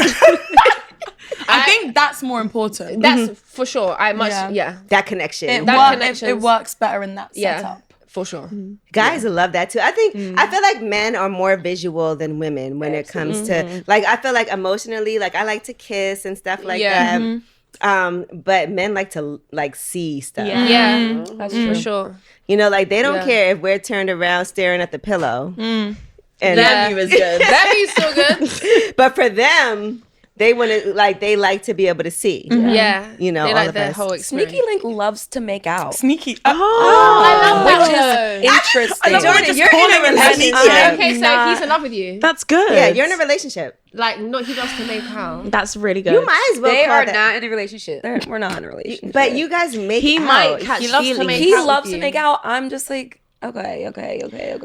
I think that's more important. That's for sure. Yeah. That connection. It works better in that Yeah. setup. For sure. Guys love that too. I think I feel like men are more visual than women when it comes to like. I feel like emotionally, like I like to kiss and stuff like that. But men like to like see stuff. Yeah. That's for sure. You know, like they don't care if we're turned around staring at the pillow. And That view is good. That view's so good. but for them, they want to like they like to be able to see. Yeah. You know, they all like of the us. whole experience. Sneaky Link loves to make out. Sneaky. I love Which that. is interesting. Jordan, you're in a relationship. Okay, so he's in love with you. That's good. Yeah, you're in a relationship. Like, not he loves to make out. That's really good. You might as well They call are that. not in a relationship. We're not in a relationship. But you guys make He out. might catch He loves to feelings. make He out loves with to you. make out. I'm just like, okay.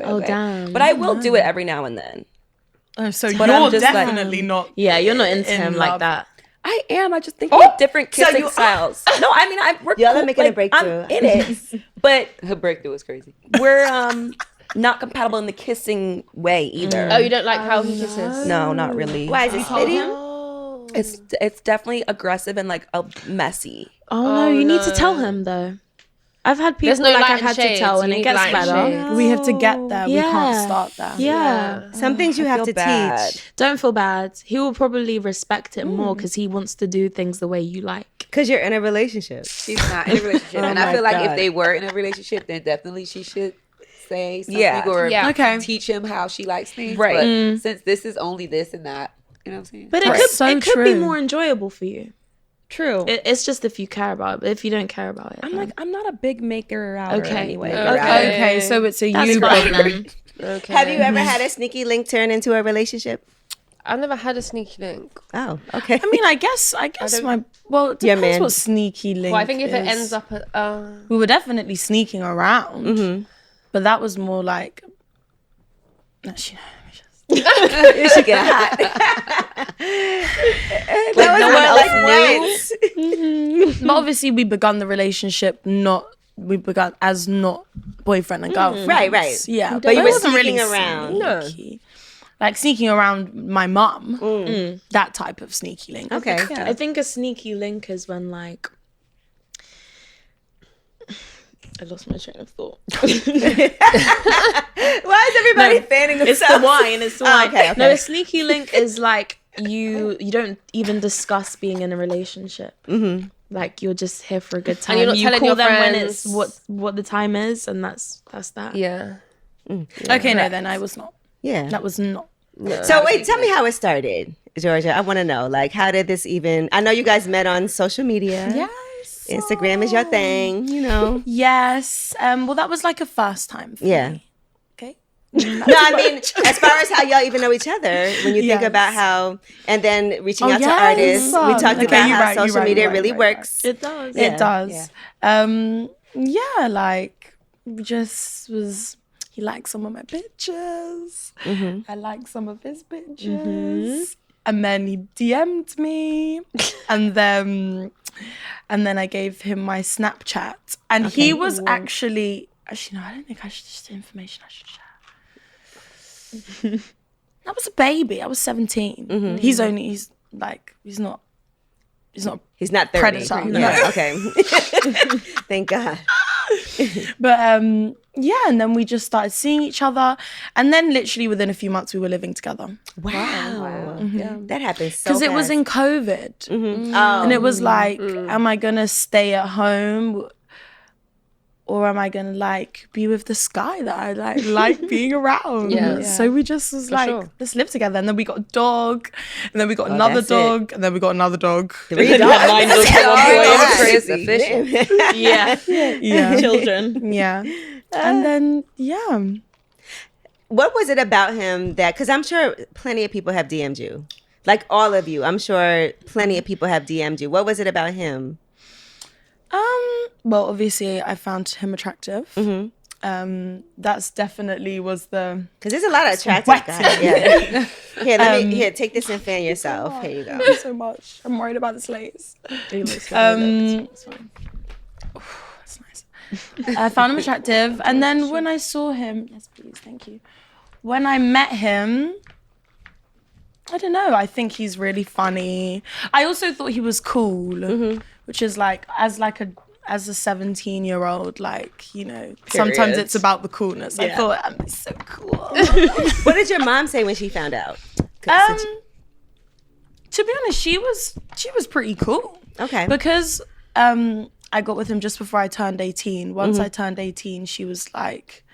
Oh, damn. But I will do it every now and then. So But I'm you're just like- definitely not. Yeah, you're not into In him love. like that. I am. I just think we have different so kissing you- styles. No, I mean, we're Y'all are cool. making a Like, breakthrough. I'm in it, but Her breakthrough was crazy. we're not compatible in the kissing way either. Oh, you don't like how he kisses? No, not really. Why is he spitting? It's definitely aggressive and like messy. Oh, no, you need to tell him though. I've had people There's no like light I've had and to shades. tell, You and it need gets light and better. shades. We have to get there. We Yeah. can't start there. Yeah. Some things you have to bad. teach. Don't feel bad. He will probably respect it more because he wants to do things the way you like. Because you're in a relationship. She's not in a relationship. And I my feel like God. if they were in a relationship, then definitely she should say something Yeah. or Yeah. Okay. teach him how she likes things. Right. But since this is only this and that, you know what I'm saying? But it Right. could So it could be true. more enjoyable for you. True. It's just if you care about it. But if you don't care about it, I'm not a big maker outer Okay. anyway. Okay, so it's a that's you fine problem. then. Okay. Have you ever had a sneaky link turn into a relationship? I've never had a sneaky link. Oh, okay. I mean, I guess my it Yeah, depends man. what sneaky link. Well, I think if it is. ends up at we were definitely sneaking around, but that was more like. Actually, It should get hot. That was no more one else like once. but obviously we begun the relationship we begun as not boyfriend and girlfriend. Right. Yeah, But you it were wasn't sneaking really around. sneaky. Like sneaking around my mum. That type of sneaky link. Okay. I think a sneaky link is when like I lost my train of thought. Why is everybody fanning themselves? It's the wine. It's the wine. Okay. No, a sneaky link is like you don't even discuss being in a relationship. Like you're just here for a good time. And you're not you telling call your them friends. when it's what the time is, and that's that. Yeah. Okay, no, then I was not. Yeah. That was not. So wait, tell me how it started, Georgia. I want to know, like, how did this even? I know you guys met on social media. Yes. Instagram is your thing, you know. Yes. Well, that was like a first time for me. Okay. No, I mean, as far as how y'all even know each other, when you think Yes. about how, and then reaching out to yes. artists, we talked Okay, about you're how right, you're social right, media you're right, really right, works. It does. Yeah. It does. Yeah, like just was. He liked some of my pictures. I liked some of his pictures. And then he DM'd me. and then I gave him my Snapchat. And he was actually no, I don't think I should just information I should share. I was a baby. I was 17. He's not He's not 30. Predator. No. Yeah, okay. Thank God. But yeah, and then we just started seeing each other, and then literally within a few months we were living together. Wow. That happened so Because it was fast. in COVID, and it was like, am I gonna stay at home, or am I gonna like be with this guy that I like being around? Yeah. So we just was like, let's live together, and then we got a dog, and then we got another that's it. dog, and then we got another dog. 3 dogs. Crazy. Yeah, Children. yeah, and then What was it about him that, because I'm sure plenty of people have DM'd you. Like all of you. I'm sure plenty of people have DM'd you. What was it about him? Well, obviously, I found him attractive. That's definitely was the. Because there's a lot of attractive guys. Yeah. Here, take this and fan yourself. Here you go. Thank you so much. I'm worried about this lace. It's fine. That's nice. I found him attractive, and then when I saw him, yes, please, thank you. When I met him, I don't know. I think he's really funny. I also thought he was cool, which is like as a 17-year-old, like, you know, sometimes it's about the coolness. I thought I'm so cool. What did your mom say when she found out? To be honest, she was pretty cool. Okay. Because I got with him just before I turned 18. Once I turned 18, she was like,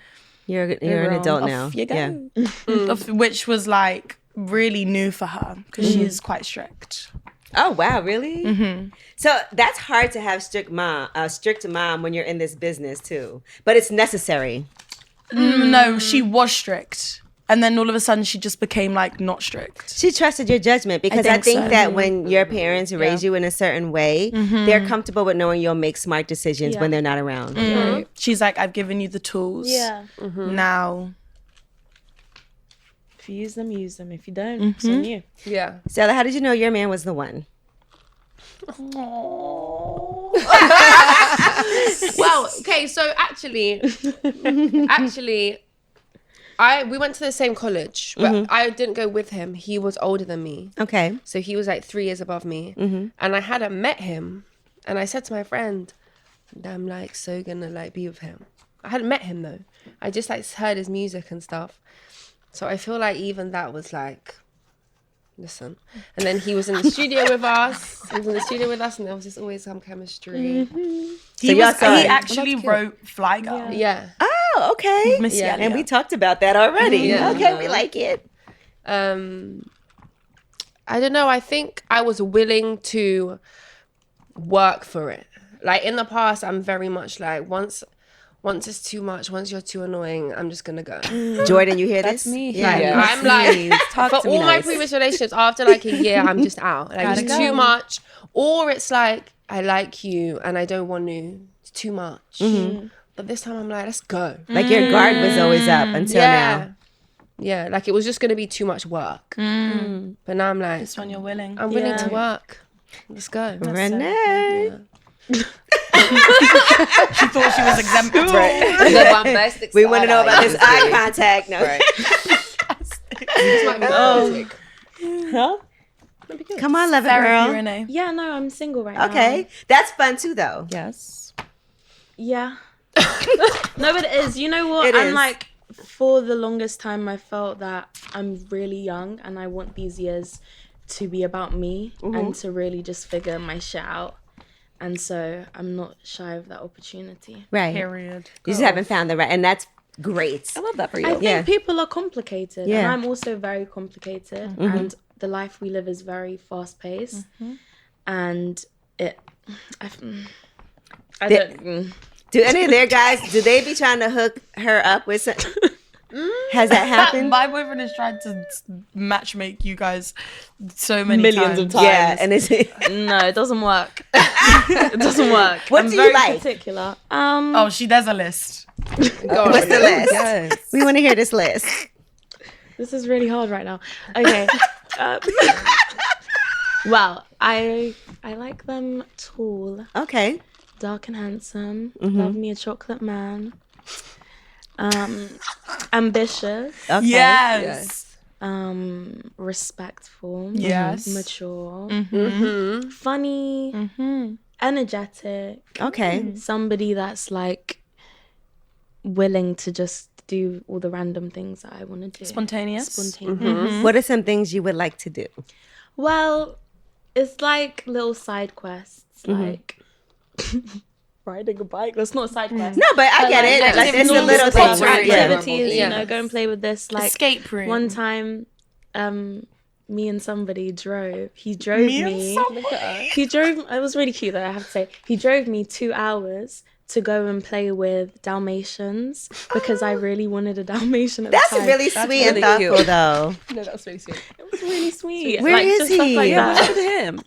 You're an adult now. off you go. Yeah. Which was like really new for her because she's quite strict. Oh wow, really? So that's hard to have strict mom when you're in this business too. But it's necessary. No, she was strict. And then all of a sudden she just became like not strict. She trusted your judgment because I think so. that when your parents raise you in a certain way, they're comfortable with knowing you'll make smart decisions when they're not around. Right. She's like, I've given you the tools. Yeah. Now. If you use them, use them. If you don't, it's on you. Yeah. Stella, how did you know your man was the one? Well, okay, so actually, we went to the same college, but I didn't go with him. He was older than me. Okay. So he was like 3 years above me. And I hadn't met him. And I said to my friend, I'm like so gonna like be with him. I hadn't met him though. I just like heard his music and stuff. So I feel like even that was like, listen. And then he was in the studio with us. And there was just always some chemistry. He y'all saw it. actually wrote Fly Girl. Yeah. Oh, okay. Miss Yeah. Yelia. And we talked about that already. Yeah. Okay, we like it. I don't know. I think I was willing to work for it. Like in the past, I'm very much like once it's too much, once you're too annoying, I'm just gonna go. Jordan, you hear this? me. Yeah. Yeah. I'm like, Talk for to me all my nice. previous relationships, after like a year, I'm just out. Like it's too much, or it's like I like you and I don't want to. It's too much. But this time I'm like, let's go. Like your guard was always up until now. Yeah, like it was just gonna be too much work. But now I'm like, This one you're willing. I'm willing to work. Let's go. Renee. She thought she was exempt. The bombastic We want to know about side-eye this is eye big. contact. No. Right. Huh? Come on, love it, Therapy, girl. Renee. Yeah, no, I'm single right now. Okay. That's fun too, though. Yes. Yeah. No, but it is. You know what? It I'm is. like, for the longest time, I felt that I'm really young and I want these years to be about me and to really just figure my shit out. And so I'm not shy of that opportunity. Right. Period. You just haven't found the right, and that's great. I love that for you. I think Yeah. people are complicated, Yeah. and I'm also very complicated. And the life we live is very fast paced, and I don't. Do any of their guys, do they be trying to hook her up with some? Has that happened? My boyfriend has tried to matchmake you guys so many Millions of times. times. Yeah, and it's No, it doesn't work. It doesn't work. What I'm do you very like? particular. Oh, there's a list. What's the list? Yes. We want to hear this list. This is really hard right now. Okay. Well, I like them tall, Okay. dark and handsome. Love me a chocolate man. Ambitious. Okay. Yes. Respectful. Yes. Mature. Mm-hmm. Funny. Energetic. Okay. Somebody that's like willing to just do all the random things that I want to do. Spontaneous. Spontaneous. What are some things you would like to do? Well, it's like little side quests, like riding a bike. That's not a side quest. No, but I get it. Like, it's a little thing, right? Yeah. Activities, Yeah. you know, go and play with this. Like Escape room. one time, me and somebody drove. He drove me. He drove. It was really cute, though. I have to say, he drove me 2 hours to go and play with Dalmatians because I really wanted a Dalmatian at That's the time. really sweet and really thoughtful, cute. though. No, that's really sweet. It was really sweet. Where like, is just stuff he? like Yeah, that. what happened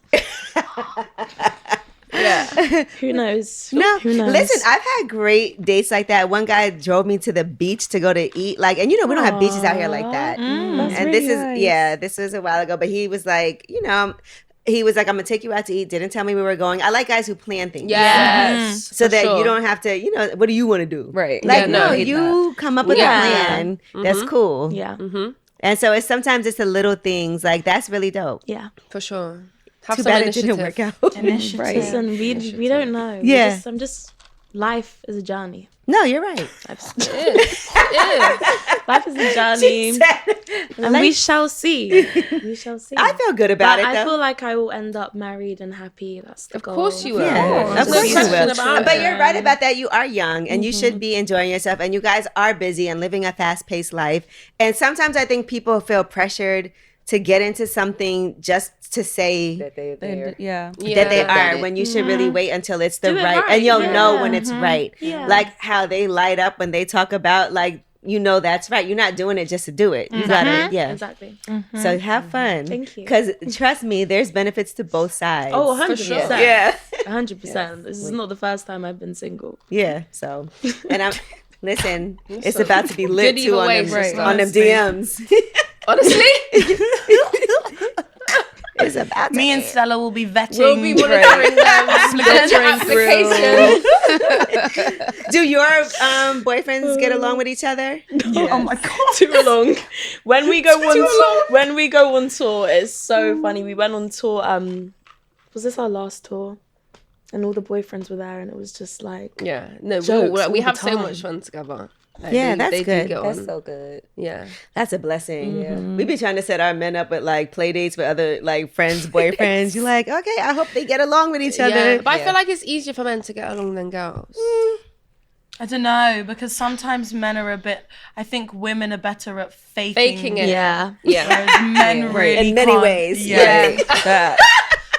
to him? Who knows? No, Who knows? listen, I've had great dates like that. One guy drove me to the beach to go to eat. Like, and you know, we don't have beaches out here like that. That's And really this is, nice. this was a while ago, but he was like, you know, he was like, I'm gonna take you out to eat. Didn't tell me we were going. I like guys who plan things. Yes. So for that sure. you don't have to, you know, what do you want to do? Right. Like, Yeah, no, no, you come up with Yeah. a plan. That's cool. Yeah. And so sometimes it's the little things like that's really dope. Yeah. For sure. Have Too some bad it didn't initiative. work out. Initiative. Right. Listen, we don't know. Yeah. I'm just life is a journey. No, you're right. Life's, It is. life is a journey. And we shall see. We shall see. I feel good about but it I though. feel like I will end up married and happy. That's the Of goal. course you will. Yeah, of There's no course you question will. about But it. you're right about that. You are young and you should be enjoying yourself. And you guys are busy and living a fast paced life. And sometimes I think people feel pressured to get into something just to say That they're there. Yeah. that they Yeah. are when you should really wait until it's the Do it right. right, And you'll yeah. know when it's right. Yeah. Like how they light up when they talk about like, you know, that's right. You're not doing it just to do it. You gotta, yeah. Exactly. So have fun. Thank you. Because trust me, there's benefits to both sides. Oh, 100%. sure. yeah. 100%. This is not the first time I've been single. Yeah. So, and I'm, listen, it's about to be lit Good too either on way, them, sister. on them DMs. Honestly, It's about to Me and be. Stella will be vetting. we'll be monitoring them, applications. Do your boyfriends get along with each other? Oh my god. Too long. When we go on tour, it's so funny. We went on tour. Was this our last tour? And all the boyfriends were there, and it was just like, Yeah, no, Jokes all we the have so time. much fun together. Like, Yeah, that's do good. get That's on. so good. Yeah, That's a blessing. We be trying to set our men up with like play dates with other like friends, boyfriends. You're like, okay, I hope they get along with each yeah. other. But I feel like it's easier for men to get along than girls. I don't know, because sometimes men are a bit, I think women are better at faking it. yeah. Yeah. Whereas men really In many can't. ways, Yeah.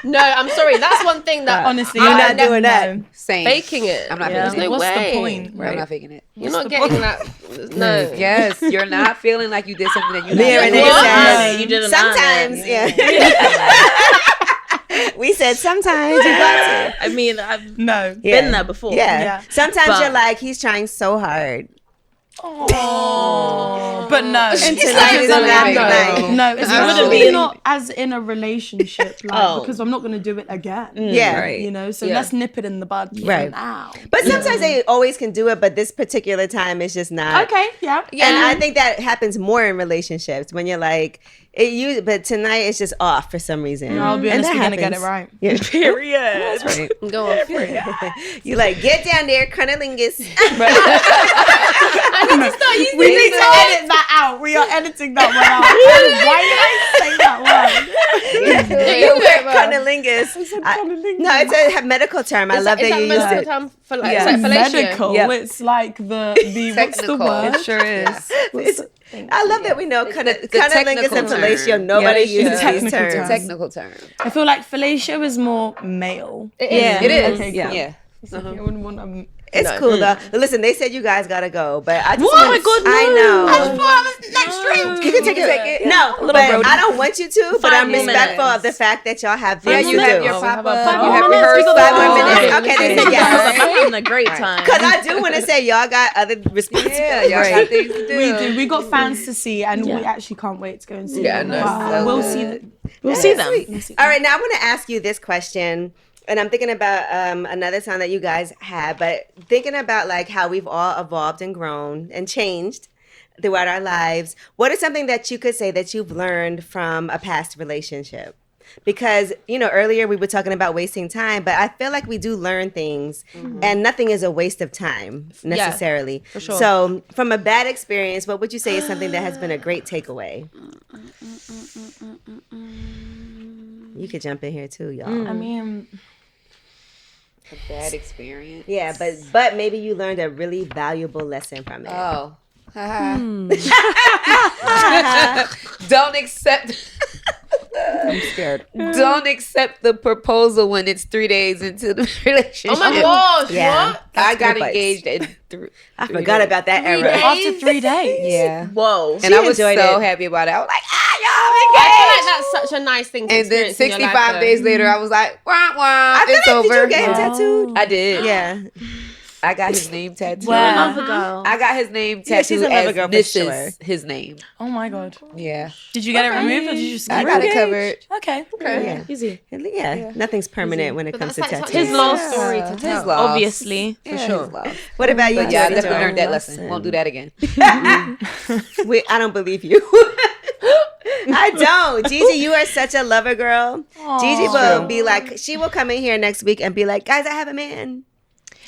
No, I'm sorry. That's one thing that Honestly, You're I not would never doing that. know. Same. faking it. I'm not Yeah. faking it. No What's way. the point? I'm not faking it. You're not getting that. No. Yes, you're not feeling like you did something that you Me and didn't Renee do. said You didn't earn sometimes, it. yeah. We said sometimes you got to. I mean, I've No. Yeah. been there before. Yeah. Yeah. Sometimes But- you're like, he's trying so hard. Oh, but no. And tonight is the night. No, it's Absolutely. not as in a relationship, like, because I'm not going to do it again. Yeah. Right. You know, so let's nip it in the bud Right. now. But sometimes they always can do it, but this particular time is just not. Okay, yeah. And I think that happens more in relationships when you're like, but tonight it's just off for some reason. I'll be And honest, that we're going to get it happens. right. Yeah. Period. That's right. Go on. You like, get down there, cunnilingus. We need to edit that out. We are editing that one out. Why did I say that word? You were cunnilingus. No, it's a medical term. I love that you used it. Term for like, Yeah. it's like fellatio. Medical. Yeah. It's like the what's the Technical. word? It sure is. I love that we know cunnilingus technical and term. fellatio. Nobody Yeah, uses yeah. these Technical terms. term. Technical term. I feel like fellatio is more male. It is. Okay, Yeah. cool. Yeah. I wouldn't want to. It's cool though. Listen, they said you guys gotta go, but I just Oh my God, no. I know. Next drink. You can take it. No, but I don't want you to. But I'm respectful of the fact that y'all have things to You have do. your pop-up. Five You have more minutes. rehearsal. 5 more minutes. Okay, they said I'm yes. having a great time. Because I do want to say y'all got other responsibilities. Yeah, y'all got things to do. We do. We got fans to see, and we actually can't wait to go and see Yeah, them. no, Wow. so We'll good. see them. We'll see them. All right, now I want to ask you this question. And I'm thinking about another song that you guys had, but thinking about like how we've all evolved and grown and changed throughout our lives. What is something that you could say that you've learned from a past relationship? Because, earlier we were talking about wasting time, but I feel like we do learn things and nothing is a waste of time necessarily. for sure. So from a bad experience, what would you say is something that has been a great takeaway? You could jump in here too, y'all. I mean, A bad experience. Yeah, but maybe you learned a really valuable lesson from it. Oh. Don't accept. I'm scared. Don't accept the proposal when it's 3 days into the relationship. Oh my gosh, Yeah. what? I got good advice. engaged in I forgot about that era. after 3 days. Yeah. Whoa. And I was so enjoyed it. happy about it. I was like, I y'all engaged. feel like that's such a nice thing to And then experience in your life, 65 though. days later, I was like, wah, wah, I feel it's like, over. did you get him tattooed? I did. Yeah. I got his name tattooed. Where? Lover girl. I got his name Yeah, she's tattooed a lover as girl for Mrs. sure. His name. Oh my god. Yeah. Did you get it removed or did you just I keep got it? it covered. Okay. Yeah. Easy. Yeah. Nothing's permanent when it But comes to that's like tattoos. such His a love sad story to His tell. loss. Obviously. For sure. What about you, But yeah, I Jordy definitely Jor? learned that lesson. Won't do that again. I don't believe you. I don't. Gigi, you are such a lover girl. Gigi will be like, she will come in here next week and be like, guys, I have a man.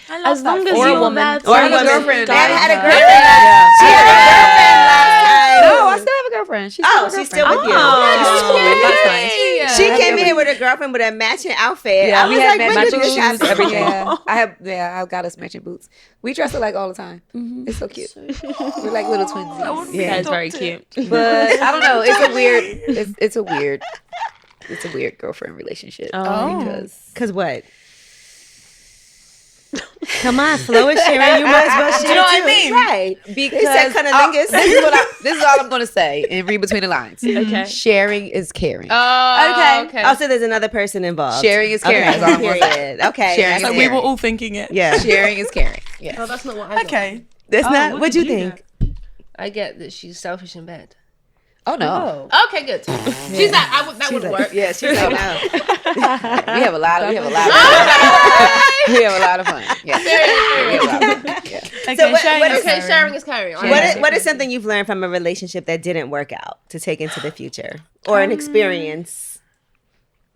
As long as Or a you're woman. there Or a to woman. girlfriend. And had a guide girlfriend. Yeah. She had a girlfriend last time. No, I still have a girlfriend. She's still with you. That's nice. She came in here with a girlfriend with a matching outfit. Yeah, I was we had like, when matching did this shoes, happen? everything. I got us matching boots. We dress alike all the time. It's so cute. We're like little twinsies. Yeah, it's very cute. But I don't know. It's a weird girlfriend relationship. Because what? Come on, Flo is sharing. You might as well share. Do you know what I too. mean? Right. Because said cunnilingus. this is all I'm gonna say and read between the lines. Okay. Sharing is caring. Oh, okay. Oh, so there's another person involved. Sharing is caring. Okay. Is all I'm gonna say. Period. Okay. Sharing that's is So it. we were all thinking it. Yeah. Sharing is caring. Yeah. Oh, that's not what I got. Okay. That's Oh, not. what What'd did you you think? I get that she's selfish in bed. Oh no. Okay, good. She's like, that would work. Yeah, she's like, no. We have a lot of fun. Yeah. We have a lot of fun. Yeah. Okay, So what- sharing what is is- Okay, caring. sharing is caring. What is something you've learned from a relationship that didn't work out to take into the future, or an experience?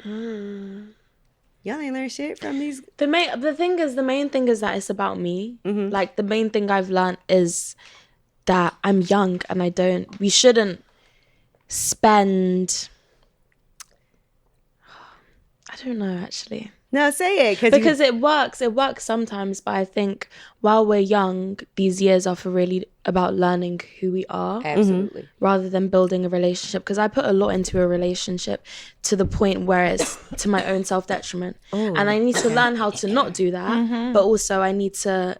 Y'all ain't learned shit from these. The main thing is that it's about me. Like the main thing I've learned is that I'm young and we shouldn't spend. I don't know actually. No, say it Because it works sometimes, but I think while we're young, these years are for really about learning who we are Absolutely. rather than building a relationship. Because I put a lot into a relationship to the point where it's to my own self-detriment. And I need to learn how to not do that, but also I need to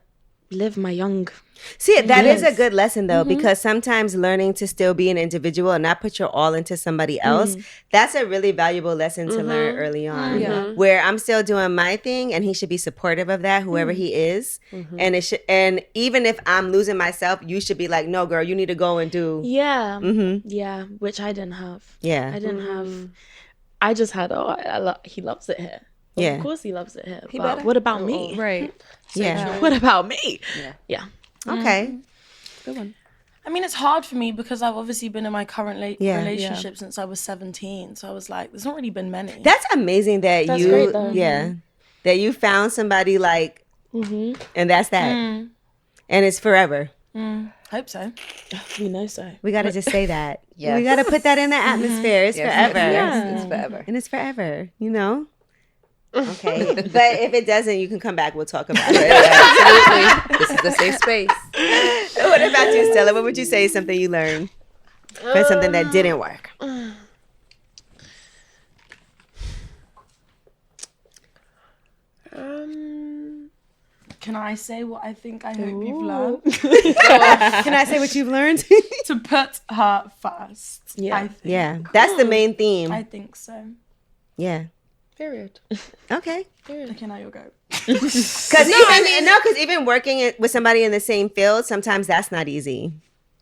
live my young See, that is a good lesson though, because sometimes learning to still be an individual and not put your all into somebody else, that's a really valuable lesson to learn early on. Where I'm still doing my thing and he should be supportive of that, whoever he is. And and even if I'm losing myself, you should be like, no girl, you need to go and do. Yeah. Yeah, which I didn't have. Yeah. I didn't have. I just had, he loves it here. Yeah. Of course he loves it here. But what about me? Right. Yeah. What about me? Yeah. Okay. Good one. I mean, it's hard for me because I've obviously been in my current relationship since I was 17. So I was like, there's not really been many. That's amazing that That's you, great, though. that you found somebody like, and that's that. And it's forever. Hope so. We know so. We got to just say that. Yes. We got to put that in the atmosphere. It's forever. Yes, it's forever. And it's forever, you know? Okay. But if it doesn't, you can come back. We'll talk about it. Absolutely. This is the safe space. What about you, Stella? What would you say is something you learned? Or something that didn't work? Can I say what I think I hope you've learned? Can I say what you've learned? To put her first. Yeah. I think. Yeah. That's the main theme. I think so. Yeah. Period. Okay. Okay, now you'll go. Because even working with somebody in the same field, sometimes that's not easy.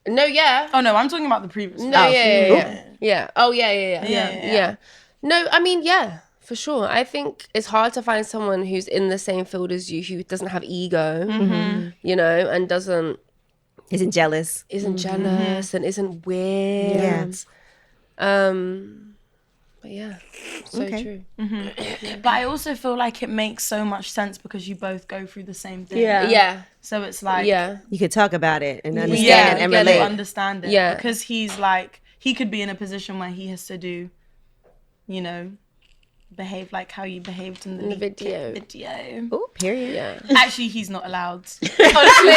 No, yeah. Oh no, I'm talking about the previous. No, yeah. Oh, yeah. No, I mean, yeah, for sure. I think it's hard to find someone who's in the same field as you who doesn't have ego, you know, and Isn't jealous. jealous and isn't weird. But yeah, so true. But I also feel like it makes so much sense because you both go through the same thing. Yeah. So it's like You could talk about it and understand it and relate. Understand it. Yeah. Because he's like, he could be in a position where he has to do, you know, behave like how you behaved in the video. Oh, period. Yeah. Actually, he's not allowed. Honestly.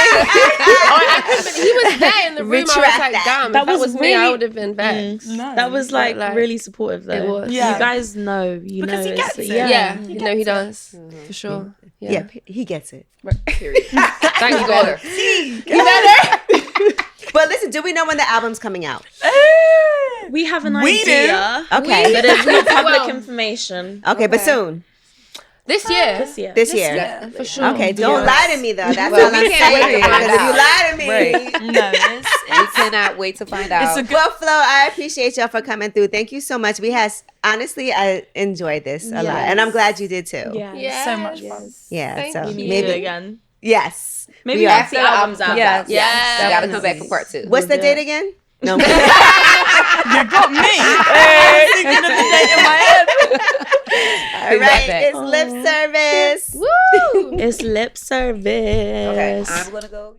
He was there in the room. I was Retract like, that. damn, That if that was was me, I would have been vexed. No. That was like really supportive though. It was. Yeah. You guys know, Because he it's- gets it. Yeah, he does. For sure. Yeah, he gets it. Thank you, God. But listen, do we know when the album's coming out? We have an We idea. Okay. But it's not public Well. information. Okay, but soon. This year. This year. This year. Yeah, for sure. Okay, don't lie to me though. That's Well, all I'm we can't wait saying. to find Because if you out. lie to me. Right. No, it's We cannot wait to find out. Well, Flo, I appreciate y'all for coming through. Thank you so much. Honestly, I enjoyed this a lot. And I'm glad you did too. Yeah. so much fun. Yeah. Thank So you. We need maybe to do it again. Yes. Maybe We are. after the album's out. Yes. Yes. We gotta come back for part 2. What's the date again? No. You got me. Thinking of the date in my head. All right. It's lip service. Woo! It's lip service. Okay, I'm gonna go.